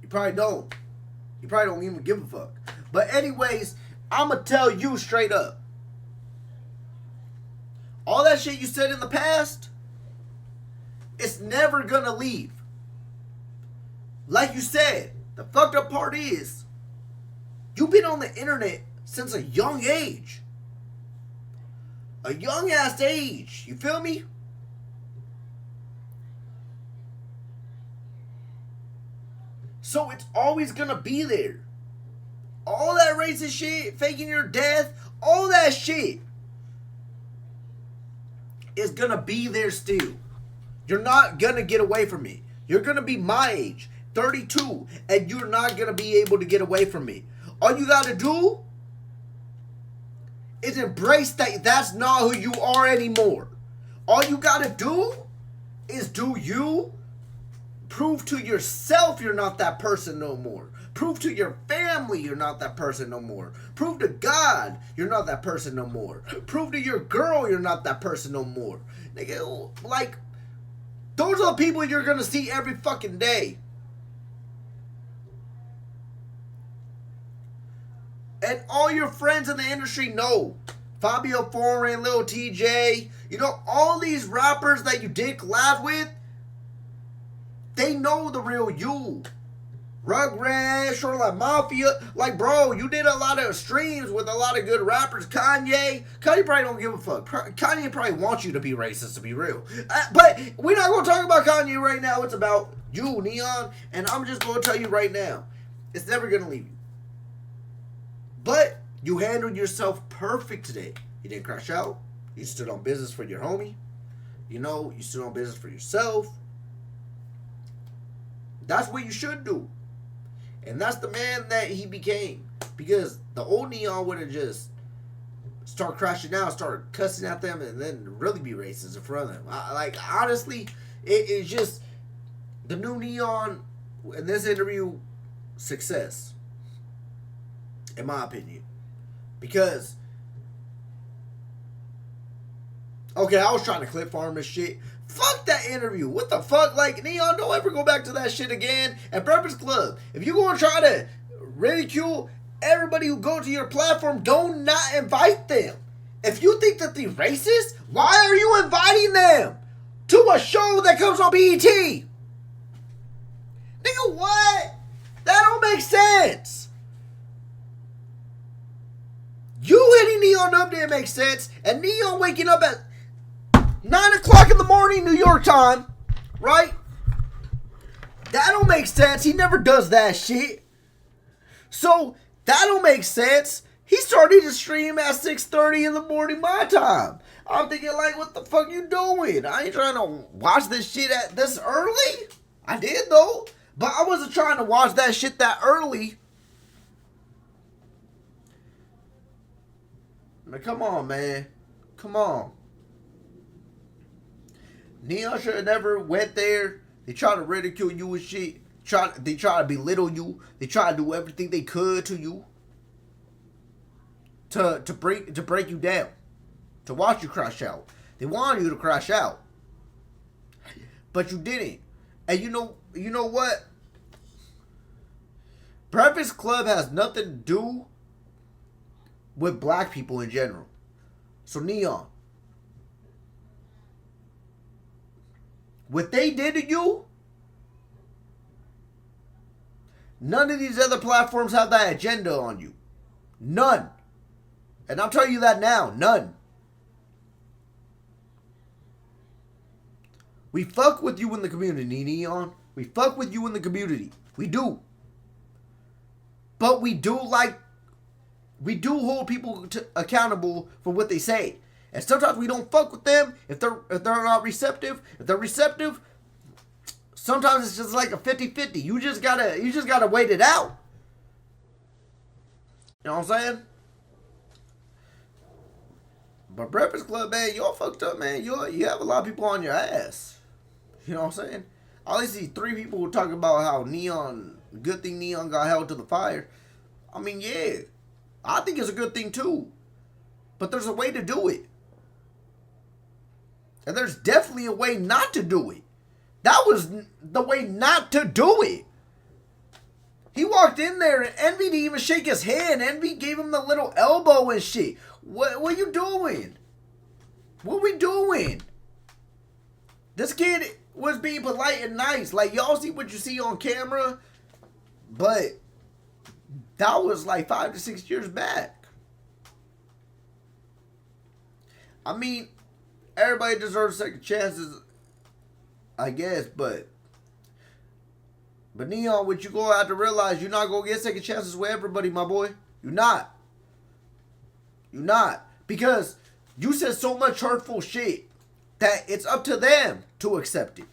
You probably don't. You probably don't even give a fuck. But anyways, I'ma tell you straight up. All that shit you said in the past, it's never gonna leave. Like you said, the fucked up part is, you've been on the internet since a young age. A young ass age. You feel me? So it's always gonna be there. All that racist shit, faking your death, all that shit is gonna be there still. You're not gonna get away from me. You're gonna be my age, 32, and you're not gonna be able to get away from me. All you gotta do is embrace that that's not who you are anymore. All you gotta do is do you. Prove to yourself you're not that person no more. Prove to your family you're not that person no more. Prove to God you're not that person no more. Prove to your girl you're not that person no more. Nigga, like, those are the people you're gonna see every fucking day. And all your friends in the industry know. Fabio Foreign, Lil TJ, you know, all these rappers that you did collab with, they know the real you. Rugrats, Shoreline Mafia. Like, bro, you did a lot of streams with a lot of good rappers. Kanye probably don't give a fuck. Kanye probably wants you to be racist, to be real. But we're not going to talk about Kanye right now. It's about you, n3on. And I'm just going to tell you right now, it's never going to leave you. But you handled yourself perfect today. You didn't crash out. You stood on business for your homie. You know, you stood on business for yourself. That's what you should do. And that's the man that he became. Because the old n3on would have just start crashing out, start cussing at them, and then really be racist in front of them. Honestly, it's just the new n3on in this interview, success. In my opinion. Because, okay, I was trying to clip farm and shit. Fuck that interview. What the fuck? Like, n3on, don't ever go back to that shit again. At Breakfast Club, if you going to try to ridicule everybody who go to your platform, don't not invite them. If you think that they're racist, why are you inviting them to a show that comes on BET? Nigga, what? That don't make sense. You hitting n3on up didn't make sense. And n3on waking up at 9 o'clock in the morning, New York time, right? That don't make sense. He never does that shit. So, that don't make sense. He started to stream at 6:30 in the morning my time. I'm thinking, like, what the fuck you doing? I ain't trying to watch this shit at this early. I did, though. But I wasn't trying to watch that shit that early. Man, come on, man. Come on. n3on should have never went there. They try to ridicule you and shit. They try to belittle you. They try to do everything they could to you. To break you down. To watch you crash out. They wanted you to crash out. But you didn't. And you know what? Breakfast Club has nothing to do with black people in general. So n3on, what they did to you, none of these other platforms have that agenda on you. None. And I'll tell you that now. None. We fuck with you in the community, n3on. We fuck with you in the community. We do. But we do hold people accountable for what they say. And sometimes we don't fuck with them if they're not receptive. If they're receptive, sometimes it's just like a 50-50. You just gotta wait it out. You know what I'm saying? But Breakfast Club, man, y'all fucked up, man. You have a lot of people on your ass. You know what I'm saying? I only see 3 people talking about how n3on, good thing n3on got held to the fire. I mean, yeah. I think it's a good thing too. But there's a way to do it. And there's definitely a way not to do it. That was the way not to do it. He walked in there and Envy didn't even shake his hand. Envy gave him the little elbow and shit. What are you doing? What are we doing? This kid was being polite and nice. Like, y'all see what you see on camera. But that was like 5 to 6 years back. I mean, everybody deserves second chances, I guess, but n3on, what you go out to realize, you're not going to get second chances with everybody, my boy. You're not. You're not. Because you said so much hurtful shit that it's up to them to accept it.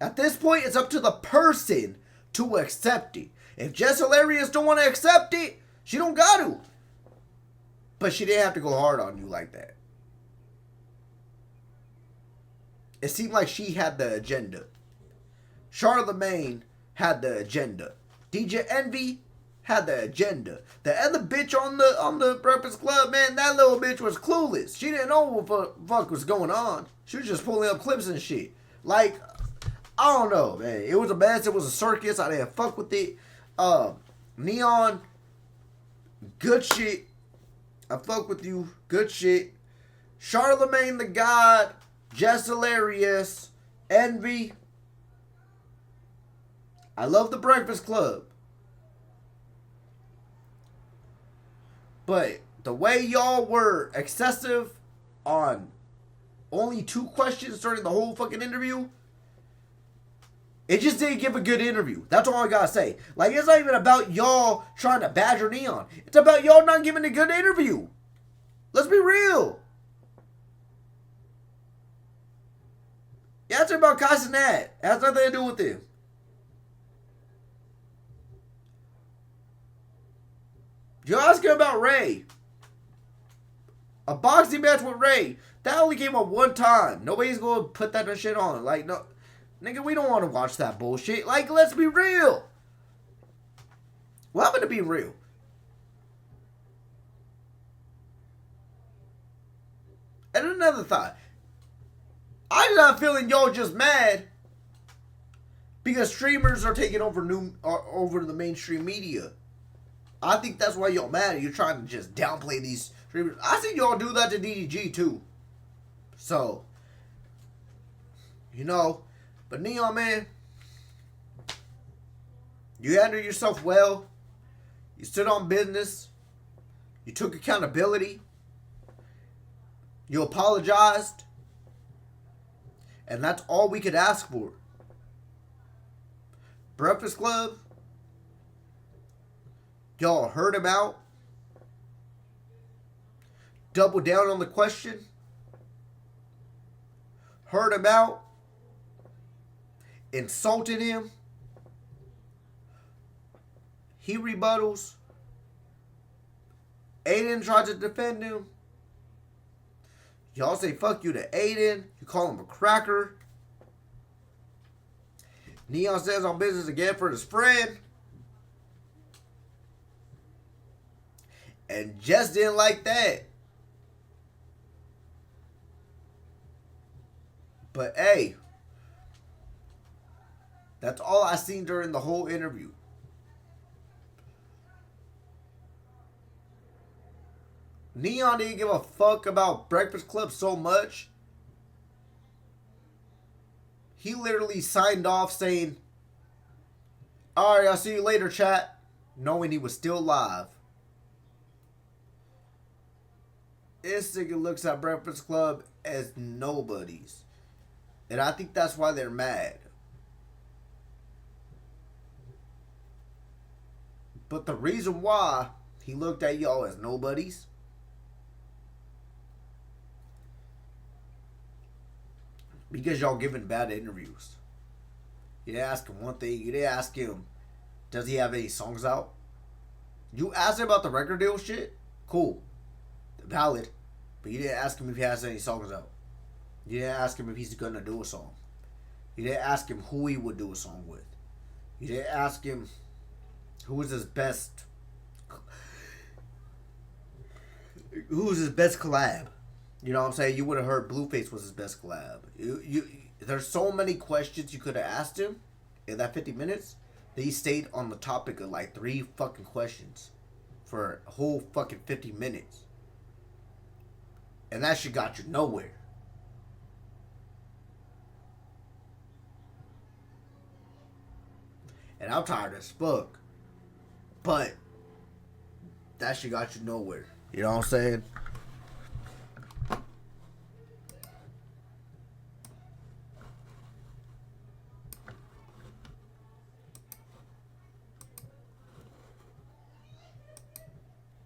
At this point, it's up to the person to accept it. If Jess Hilarious don't want to accept it, she don't got to. But she didn't have to go hard on you like that. It seemed like she had the agenda. Charlemagne had the agenda. DJ Envy had the agenda. The other bitch on the Breakfast Club, man, that little bitch was clueless. She didn't know what the fuck was going on. She was just pulling up clips and shit. Like, I don't know, man. It was a mess. It was a circus. I didn't fuck with it. n3on, good shit. I fuck with you. Good shit. Charlemagne the God. Jess Hilarious. Envy. I love the Breakfast Club. But the way y'all were excessive on only 2 questions during the whole fucking interview, it just didn't give a good interview. That's all I gotta say. Like, it's not even about y'all trying to badger N3on. It's about y'all not giving a good interview. Let's be real. Yeah, it's about Casanat. It has nothing to do with him. You're asking about Ray. A boxing match with Ray. That only came up one time. Nobody's going to put that shit on. Like, no. Nigga, we don't want to watch that bullshit. Like, let's be real. Well, I'm going to be real. And another thought. I'm not feeling y'all just mad because streamers are taking over over the mainstream media. I think that's why y'all mad. You're trying to just downplay these streamers. I see y'all do that to DDG too. So, you know, but N3on, man, you handled yourself well. You stood on business. You took accountability. You apologized. And that's all we could ask for. Breakfast Club, y'all heard him out. Double down on the question. Heard him out. Insulted him. He rebuttals. Aiden tried to defend him. Y'all say fuck you to Aiden. You call him a cracker. N3on stands on business again for his friend. And just didn't like that. But hey, that's all I seen during the whole interview. N3on didn't give a fuck about Breakfast Club so much. He literally signed off saying, "Alright, I'll see you later, chat," knowing he was still live. This nigga looks at Breakfast Club as nobodies. And I think that's why they're mad. But the reason why he looked at y'all as nobodies, because y'all giving bad interviews. You didn't ask him one thing. You didn't ask him, does he have any songs out? You asked him about the record deal shit? Cool. Valid. But you didn't ask him if he has any songs out. You didn't ask him if he's gonna do a song. You didn't ask him who he would do a song with. You didn't ask him who was his best collab. You know what I'm saying? You would have heard Blueface was his best collab. There's so many questions you could have asked him in that 50 minutes that he stayed on the topic of like 3 fucking questions for a whole fucking 50 minutes. And that shit got you nowhere. And I'm tired as fuck. But that shit got you nowhere. You know what I'm saying?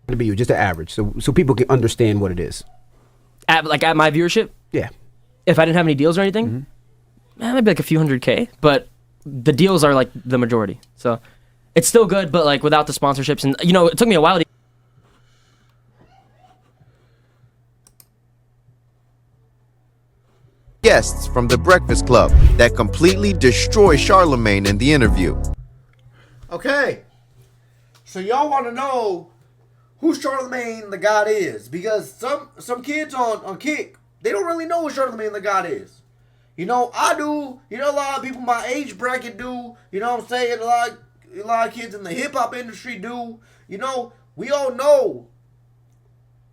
To be you, just an average, so people can understand what it is. At my viewership? Yeah. If I didn't have any deals or anything, maybe like a few hundred K, but the deals are like the majority. So it's still good, but like without the sponsorships, and you know, it took me a while to. Guests from the Breakfast Club that completely destroy Charlemagne in the interview. Okay, so y'all want to know who Charlemagne the God is, because some kids on Kick, they don't really know who Charlemagne the God is. You know, I do. You know, a lot of people my age bracket do. You know what I'm saying? A lot of kids in the hip hop industry do. You know, we all know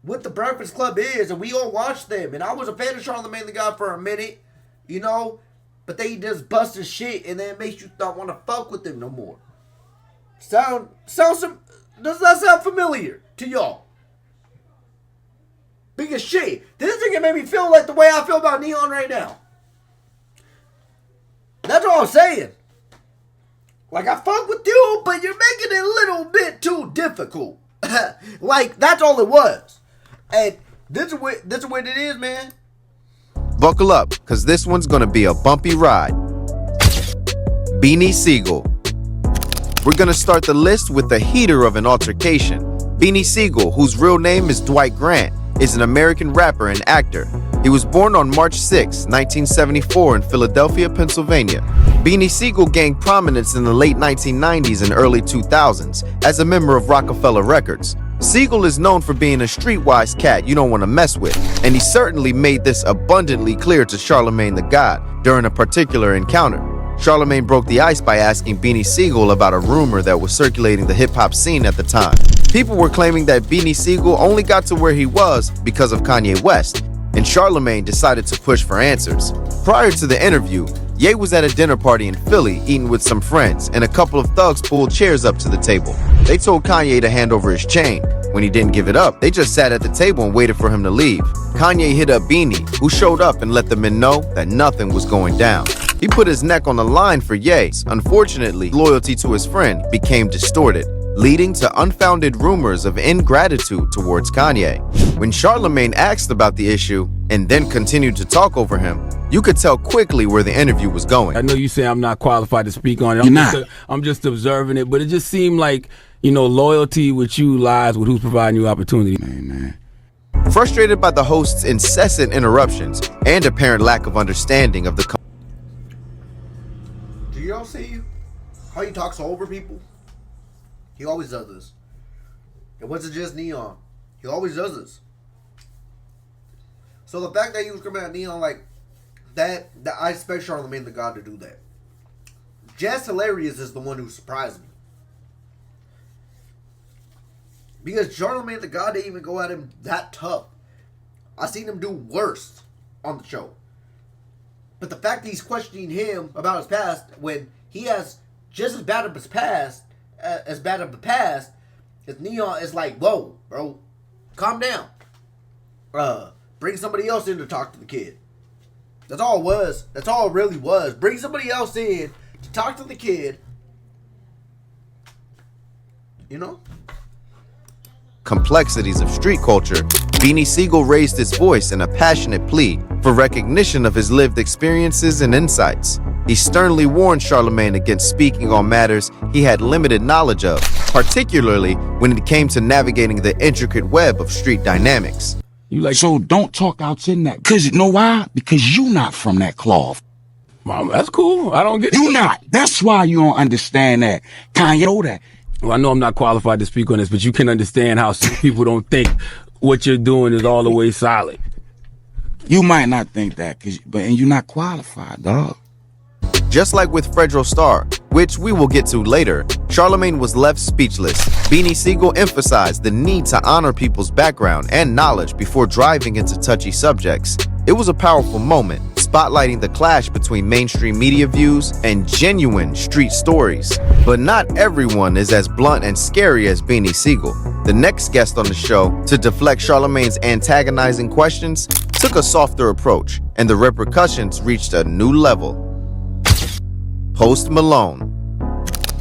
what the Breakfast Club is, and we all watch them. And I was a fan of Charlemagne the God for a minute, you know, but they just bust his shit, and then it makes you not want to fuck with them no more. Does that sound familiar to y'all? Because shit, this nigga made me feel like the way I feel about n3on right now. That's all I'm saying. Like, I fuck with you, but you're making it a little bit too difficult. Like, that's all it was. And this is what it is, man. Buckle up, because this one's going to be a bumpy ride. Beanie Sigel. We're going to start the list with the heater of an altercation. Beanie Sigel, whose real name is Dwight Grant, is an American rapper and actor. He was born on March 6, 1974 in Philadelphia, Pennsylvania. Beanie Sigel gained prominence in the late 1990s and early 2000s as a member of Rockefeller Records. Sigel is known for being a streetwise cat you don't want to mess with, and he certainly made this abundantly clear to Charlemagne the God during a particular encounter. Charlemagne broke the ice by asking Beanie Sigel about a rumor that was circulating the hip-hop scene at the time. People were claiming that Beanie Sigel only got to where he was because of Kanye West, and Charlemagne decided to push for answers. Prior to the interview, Ye was at a dinner party in Philly eating with some friends, and a couple of thugs pulled chairs up to the table. They told Kanye to hand over his chain. When he didn't give it up, they just sat at the table and waited for him to leave. Kanye hit up Beanie, who showed up and let the men know that nothing was going down. He put his neck on the line for Ye. Unfortunately, loyalty to his friend became distorted, leading to unfounded rumors of ingratitude towards Kanye. When Charlemagne asked about the issue and then continued to talk over him, you could tell quickly where the interview was going. I know you say I'm not qualified to speak on it. I'm just observing it, but it just seemed like, loyalty with you lies with who's providing you opportunity. Man. Frustrated by the host's incessant interruptions and apparent lack of understanding of the Do y'all see how he talks over people? He always does this. It wasn't just n3on. He always does this. So the fact that he was coming at n3on like that I expect Charlemagne the God to do that. Just Hilarious is the one who surprised me. Because Charlemagne the God didn't even go at him that tough. I seen him do worse on the show. But the fact that he's questioning him about his past when he has just as bad of his past as n3on is like, whoa, bro, calm down. Bring somebody else in to talk to the kid. That's all it was. That's all it really was. Bring somebody else in to talk to the kid. complexities of street culture, Beanie Sigel raised his voice in a passionate plea for recognition of his lived experiences and insights. He sternly warned Charlemagne against speaking on matters he had limited knowledge of, particularly when it came to navigating the intricate web of street dynamics. So don't talk out in that. Because you know why? Because you not from that cloth. Mom, that's cool. I don't get you not. That's why you don't understand that. Kanye know that. Well, I know I'm not qualified to speak on this, but you can understand how some people don't think what you're doing is all the way solid. You might not think that, and you're not qualified, dog. Just like with Fredro Starr, which we will get to later, Charlemagne was left speechless. Beanie Sigel emphasized the need to honor people's background and knowledge before driving into touchy subjects. It was a powerful moment, spotlighting the clash between mainstream media views and genuine street stories. But not everyone is as blunt and scary as Beanie Sigel. The next guest on the show, to deflect Charlemagne's antagonizing questions, took a softer approach, and the repercussions reached a new level. Post Malone.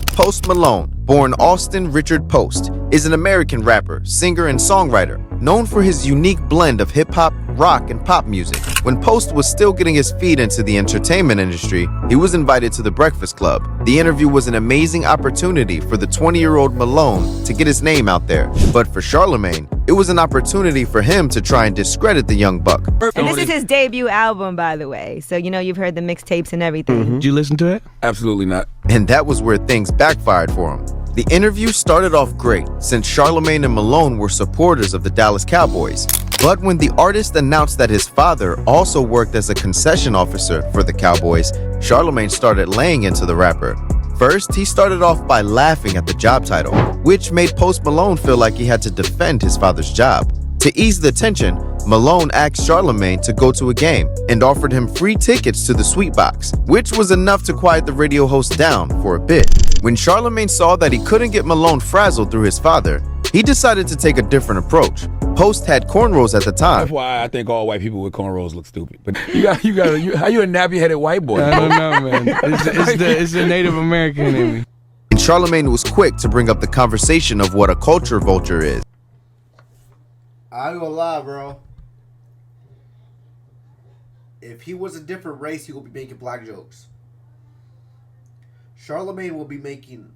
Post Malone, born Austin Richard Post, is an American rapper, singer, and songwriter, known for his unique blend of hip-hop, rock, and pop music. When Post was still getting his feet into the entertainment industry, he was invited to The Breakfast Club. The interview was an amazing opportunity for the 20-year-old Malone to get his name out there. But for Charlemagne, it was an opportunity for him to try and discredit the young buck. And this is his debut album, by the way. So, you know, you've heard the mixtapes and everything. Did you listen to it? Absolutely not. And that was where things backfired for him. The interview started off great, since Charlemagne and Malone were supporters of the Dallas Cowboys. But when the artist announced that his father also worked as a concession officer for the Cowboys, Charlemagne started laying into the rapper. First, he started off by laughing at the job title, which made Post Malone feel like he had to defend his father's job. To ease the tension, Malone asked Charlemagne to go to a game and offered him free tickets to the Sweet Box, which was enough to quiet the radio host down for a bit. When Charlemagne saw that he couldn't get Malone frazzled through his father, he decided to take a different approach. Post had cornrows at the time. That's why I think all white people with cornrows look stupid. But how you a nappy-headed white boy? I don't know, man. It's the Native American in me. And Charlemagne was quick to bring up the conversation of what a culture vulture is. I ain't gonna lie, bro. If he was a different race, he would be making black jokes. Charlemagne will be making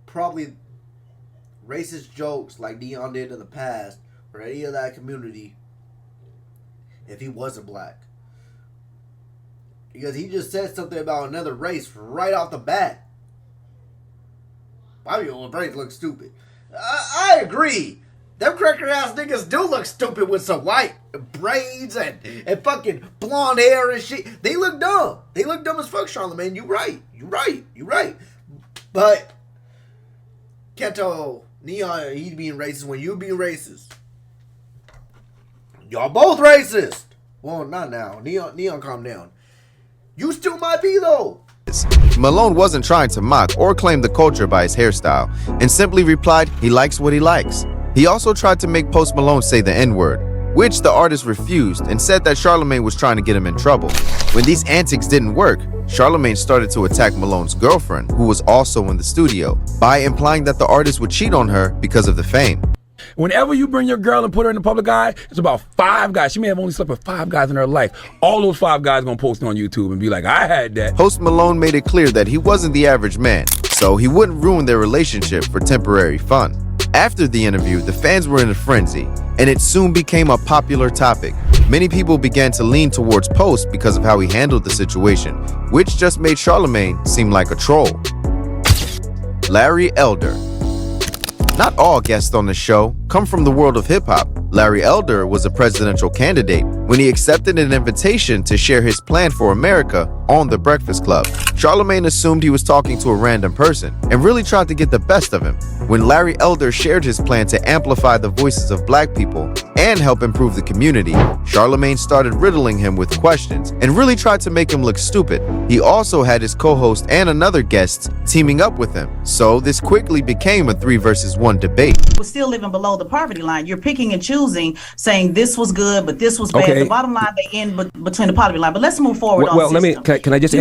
probably racist jokes like n3on did in the past, or any of that community, if he wasn't black. Because he just said something about another race right off the bat. Why your brains look stupid? I agree. Them cracker ass niggas do look stupid with some white braids and fucking blonde hair and shit. They look dumb. They look dumb as fuck, Charlemagne. You right. But can't tell n3on he being racist when you being racist. Y'all both racist. Well, not now. n3on, calm down. You still might be though. Malone wasn't trying to mock or claim the culture by his hairstyle, and simply replied he likes what he likes. He also tried to make Post Malone say the N-word, which the artist refused and said that Charlemagne was trying to get him in trouble. When these antics didn't work, Charlemagne started to attack Malone's girlfriend, who was also in the studio, by implying that the artist would cheat on her because of the fame. Whenever you bring your girl and put her in the public eye, it's about 5 guys. She may have only slept with 5 guys in her life. All those 5 guys gonna post on YouTube and be like, I had that. Post Malone made it clear that he wasn't the average man, so he wouldn't ruin their relationship for temporary fun. After the interview, the fans were in a frenzy, and it soon became a popular topic. Many people began to lean towards Post because of how he handled the situation, which just made Charlemagne seem like a troll. Larry Elder. Not all guests on the show come from the world of hip-hop. Larry Elder was a presidential candidate when he accepted an invitation to share his plan for America on The Breakfast Club. Charlemagne assumed he was talking to a random person and really tried to get the best of him. When Larry Elder shared his plan to amplify the voices of black people and help improve the community, Charlemagne started riddling him with questions and really tried to make him look stupid. He also had his co-host and another guest teaming up with him, so this quickly became a 3 versus 1 debate. We're still living below the poverty line. You're picking and choosing, saying this was good, but this was bad. Okay. The bottom line, they end between the poverty line. But let's move forward on Well, system. can I just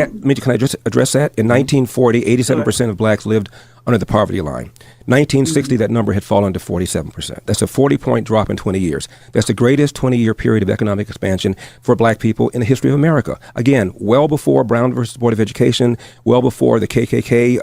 address that? In 1940, 87% of blacks lived under the poverty line. 1960, that number had fallen to 47%. That's a 40-point drop in 20 years. That's the greatest 20-year period of economic expansion for black people in the history of America. Again, well before Brown versus Board of Education, well before the KKK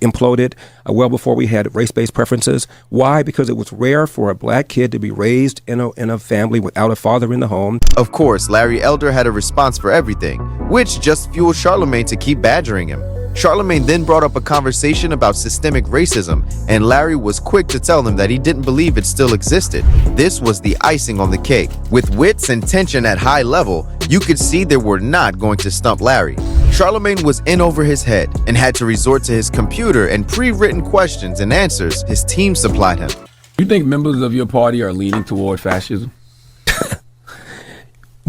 imploded, well before we had race-based preferences. Why? Because it was rare for a black kid to be raised in a family without a father in the home. Of course, Larry Elder had a response for everything, which just fueled Charlemagne to keep badgering him. Charlemagne then brought up a conversation about systemic racism, and Larry was quick to tell him that he didn't believe it still existed. This was the icing on the cake. With wits and tension at high level, you could see they were not going to stump Larry. Charlemagne was in over his head and had to resort to his computer and pre-written questions and answers his team supplied him. You think members of your party are leaning toward fascism?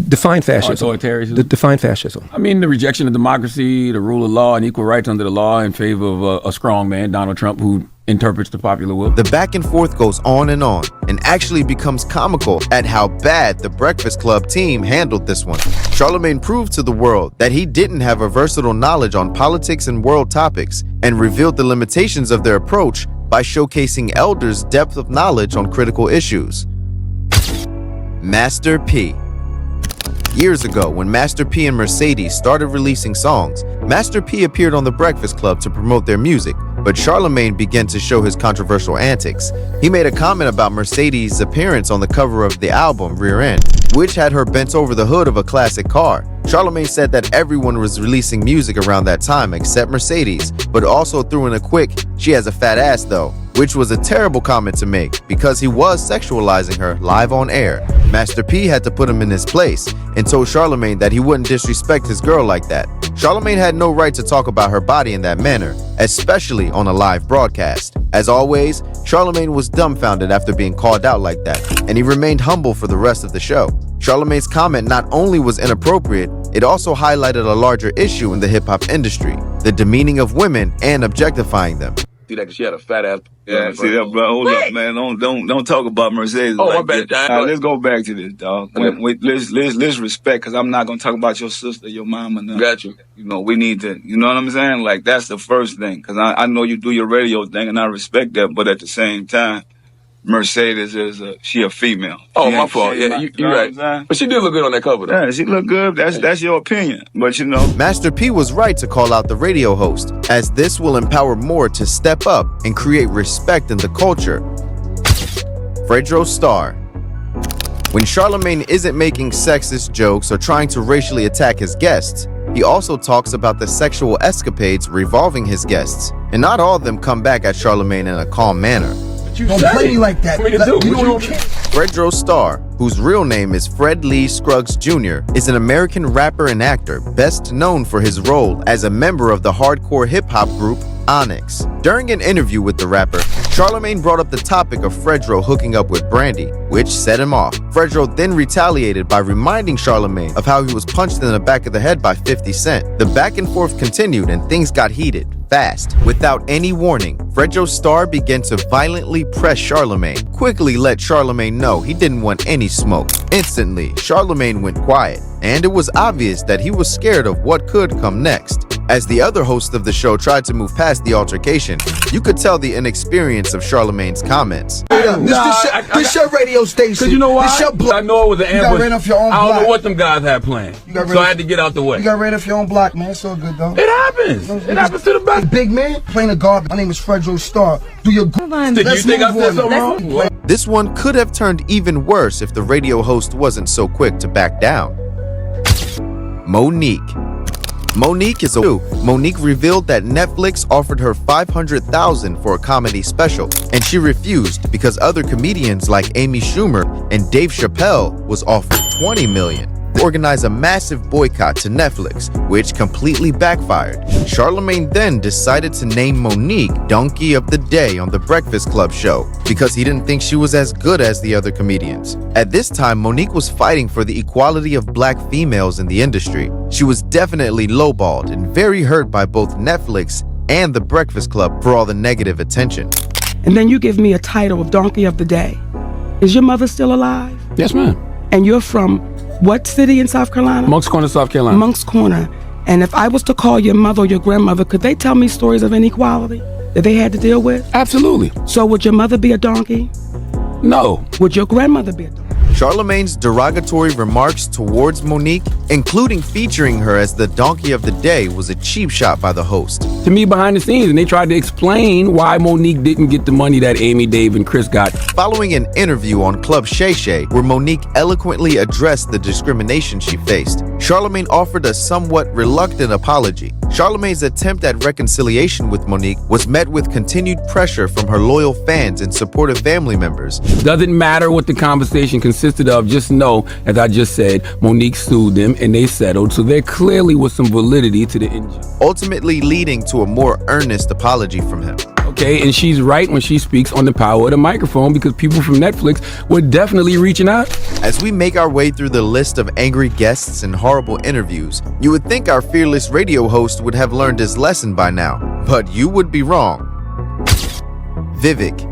Define fascism. Authoritarianism? Define fascism. I mean, the rejection of democracy, the rule of law, and equal rights under the law in favor of a strong man, Donald Trump, who interprets the popular will. The back and forth goes on and actually becomes comical at how bad the Breakfast Club team handled this one. Charlemagne proved to the world that he didn't have a versatile knowledge on politics and world topics, and revealed the limitations of their approach by showcasing Elder's depth of knowledge on critical issues. Master P. Years ago, when Master P and Mercedes started releasing songs, Master P appeared on The Breakfast Club to promote their music, but Charlemagne began to show his controversial antics. He made a comment about Mercedes' appearance on the cover of the album Rear End, which had her bent over the hood of a classic car. Charlemagne said that everyone was releasing music around that time except Mercedes, but also threw in a quick, "She has a fat ass though," which was a terrible comment to make because he was sexualizing her live on air. Master P had to put him in his place and told Charlemagne that he wouldn't disrespect his girl like that. Charlemagne had no right to talk about her body in that manner, especially on a live broadcast. As always, Charlemagne was dumbfounded after being called out like that, and he remained humble for the rest of the show. Charlemagne's comment not only was inappropriate, it also highlighted a larger issue in the hip-hop industry, the demeaning of women and objectifying them. See that 'cause she had a fat ass. Yeah, see that, bro. Hold up, man. Don't talk about Mercedes. Oh, like my bad. that. Now, let's go back to this, dog. Let's respect, because I'm not gonna talk about your sister, your mom, or nothing. Got you. You know, we need to. You know what I'm saying? Like, that's the first thing, because I know you do your radio thing, and I respect that. But at the same time, Mercedes she a female. Oh, my fault. Yeah, you're right. But she did look good on that cover, though. Yeah, she look good. That's your opinion. But you know, Master P was right to call out the radio host, as this will empower more to step up and create respect in the culture. Fredro Starr. When Charlemagne isn't making sexist jokes or trying to racially attack his guests, he also talks about the sexual escapades revolving his guests, and not all of them come back at Charlemagne in a calm manner. Don't play me like that. Fredro Starr, whose real name is Fred Lee Scruggs Jr., is an American rapper and actor best known for his role as a member of the hardcore hip-hop group Onyx. During an interview with the rapper, Charlemagne brought up the topic of Fredro hooking up with Brandy, which set him off. Fredro then retaliated by reminding Charlemagne of how he was punched in the back of the head by 50 Cent. The back and forth continued and things got heated. Fast. Without any warning, Fredro Starr began to violently press Charlemagne, quickly let Charlemagne know he didn't want any smoke. Instantly, Charlemagne went quiet, and it was obvious that he was scared of what could come next. As the other host of the show tried to move past the altercation, you could tell the inexperience of Charlemagne's comments. This your radio station. Cause you know why? This your block. I know it was an ambush. You got ran off your own I don't block. know what them guys had planned. So I had to get out the way. You got ran off your own block, man. It's all good, though. It happens. It happens to the best. Big man, playing the garbage. My name is Fredro Starr. Do your good. You think I said something wrong? This one could have turned even worse if the radio host wasn't so quick to back down. Monique. Monique is Monique revealed that Netflix offered her $500,000 for a comedy special, and she refused because other comedians like Amy Schumer and Dave Chappelle was offered $20 million. They organized a massive boycott to Netflix, which completely backfired. Charlemagne then decided to name Monique Donkey of the Day on the Breakfast Club show because he didn't think she was as good as the other comedians. At this time, Monique was fighting for the equality of black females in the industry. She was definitely lowballed and very hurt by both Netflix and the Breakfast Club for all the negative attention. And then you give me a title of Donkey of the Day. Is your mother still alive? Yes, ma'am. And you're from what city in South Carolina? Moncks Corner, South Carolina. Moncks Corner. And if I was to call your mother or your grandmother, could they tell me stories of inequality that they had to deal with? Absolutely. So would your mother be a donkey? No. Would your grandmother be a donkey? Charlemagne's derogatory remarks towards Monique, including featuring her as the Donkey of the Day, was a cheap shot by the host. To me, behind the scenes, and they tried to explain why Monique didn't get the money that Amy, Dave, and Chris got. Following an interview on Club Shay Shay, where Monique eloquently addressed the discrimination she faced, Charlemagne offered a somewhat reluctant apology. Charlemagne's attempt at reconciliation with Monique was met with continued pressure from her loyal fans and supportive family members. Doesn't matter what the conversation consisted of, just know, as I just said, Monique sued them and they settled, so there clearly was some validity to the injury. Ultimately leading to a more earnest apology from him. Okay, and she's right when she speaks on the power of the microphone because people from Netflix were definitely reaching out. As we make our way through the list of angry guests and horrible interviews, you would think our fearless radio host would have learned his lesson by now, but you would be wrong. Vivek.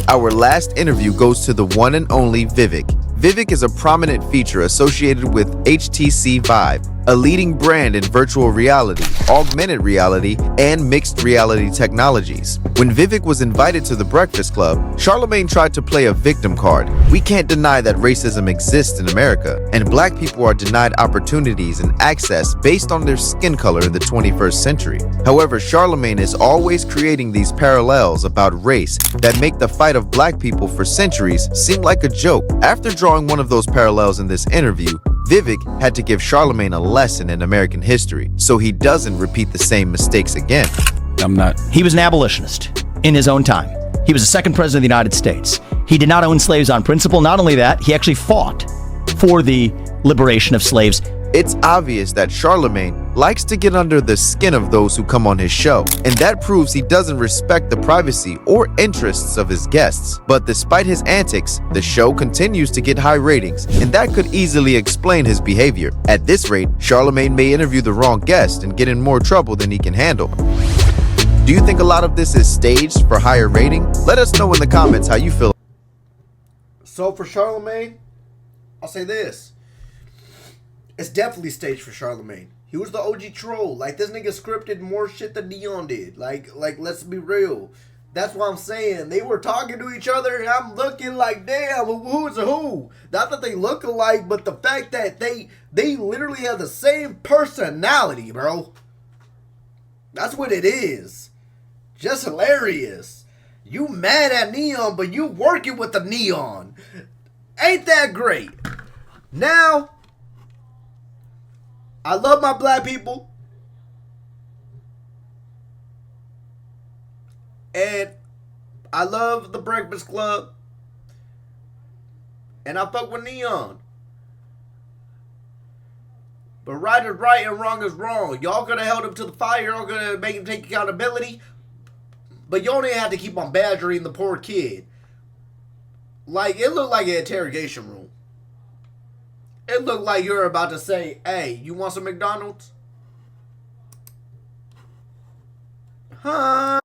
Our last interview goes to the one and only Vivek. Vivek is a prominent feature associated with HTC Vive, a leading brand in virtual reality, augmented reality, and mixed reality technologies. When Vivek was invited to the Breakfast Club, Charlemagne tried to play a victim card. We can't deny that racism exists in America, and black people are denied opportunities and access based on their skin color in the 21st century. However, Charlemagne is always creating these parallels about race that make the fight of black people for centuries seem like a joke. After drawing one of those parallels in this interview, Vivek had to give Charlemagne a lesson in American history so he doesn't repeat the same mistakes again. I'm not. He was an abolitionist in his own time. He was the second president of the United States. He did not own slaves on principle. Not only that, he actually fought for the liberation of slaves. It's obvious that Charlemagne, likes to get under the skin of those who come on his show, and that proves he doesn't respect the privacy or interests of his guests. But despite his antics, the show continues to get high ratings, and that could easily explain his behavior. At this rate, Charlemagne may interview the wrong guest and get in more trouble than he can handle. Do you think a lot of this is staged for higher rating? Let us know in the comments how you feel. So for Charlemagne, I'll say this. It's definitely staged for Charlemagne. He was the OG troll. Like, this nigga scripted more shit than n3on did. Like, let's be real. That's what I'm saying. They were talking to each other, and I'm looking like, damn, who's who? Not that they look alike, but the fact that they literally have the same personality, bro. That's what it is. Just hilarious. You mad at n3on, but you working with the n3on. Ain't that great? Now, I love my black people. And I love the Breakfast Club. And I fuck with n3on. But right is right and wrong is wrong. Y'all could have held him to the fire. Y'all could have made him take accountability. But y'all didn't have to keep on badgering the poor kid. Like, it looked like an interrogation room. It looked like you're about to say, hey, you want some McDonald's? Huh?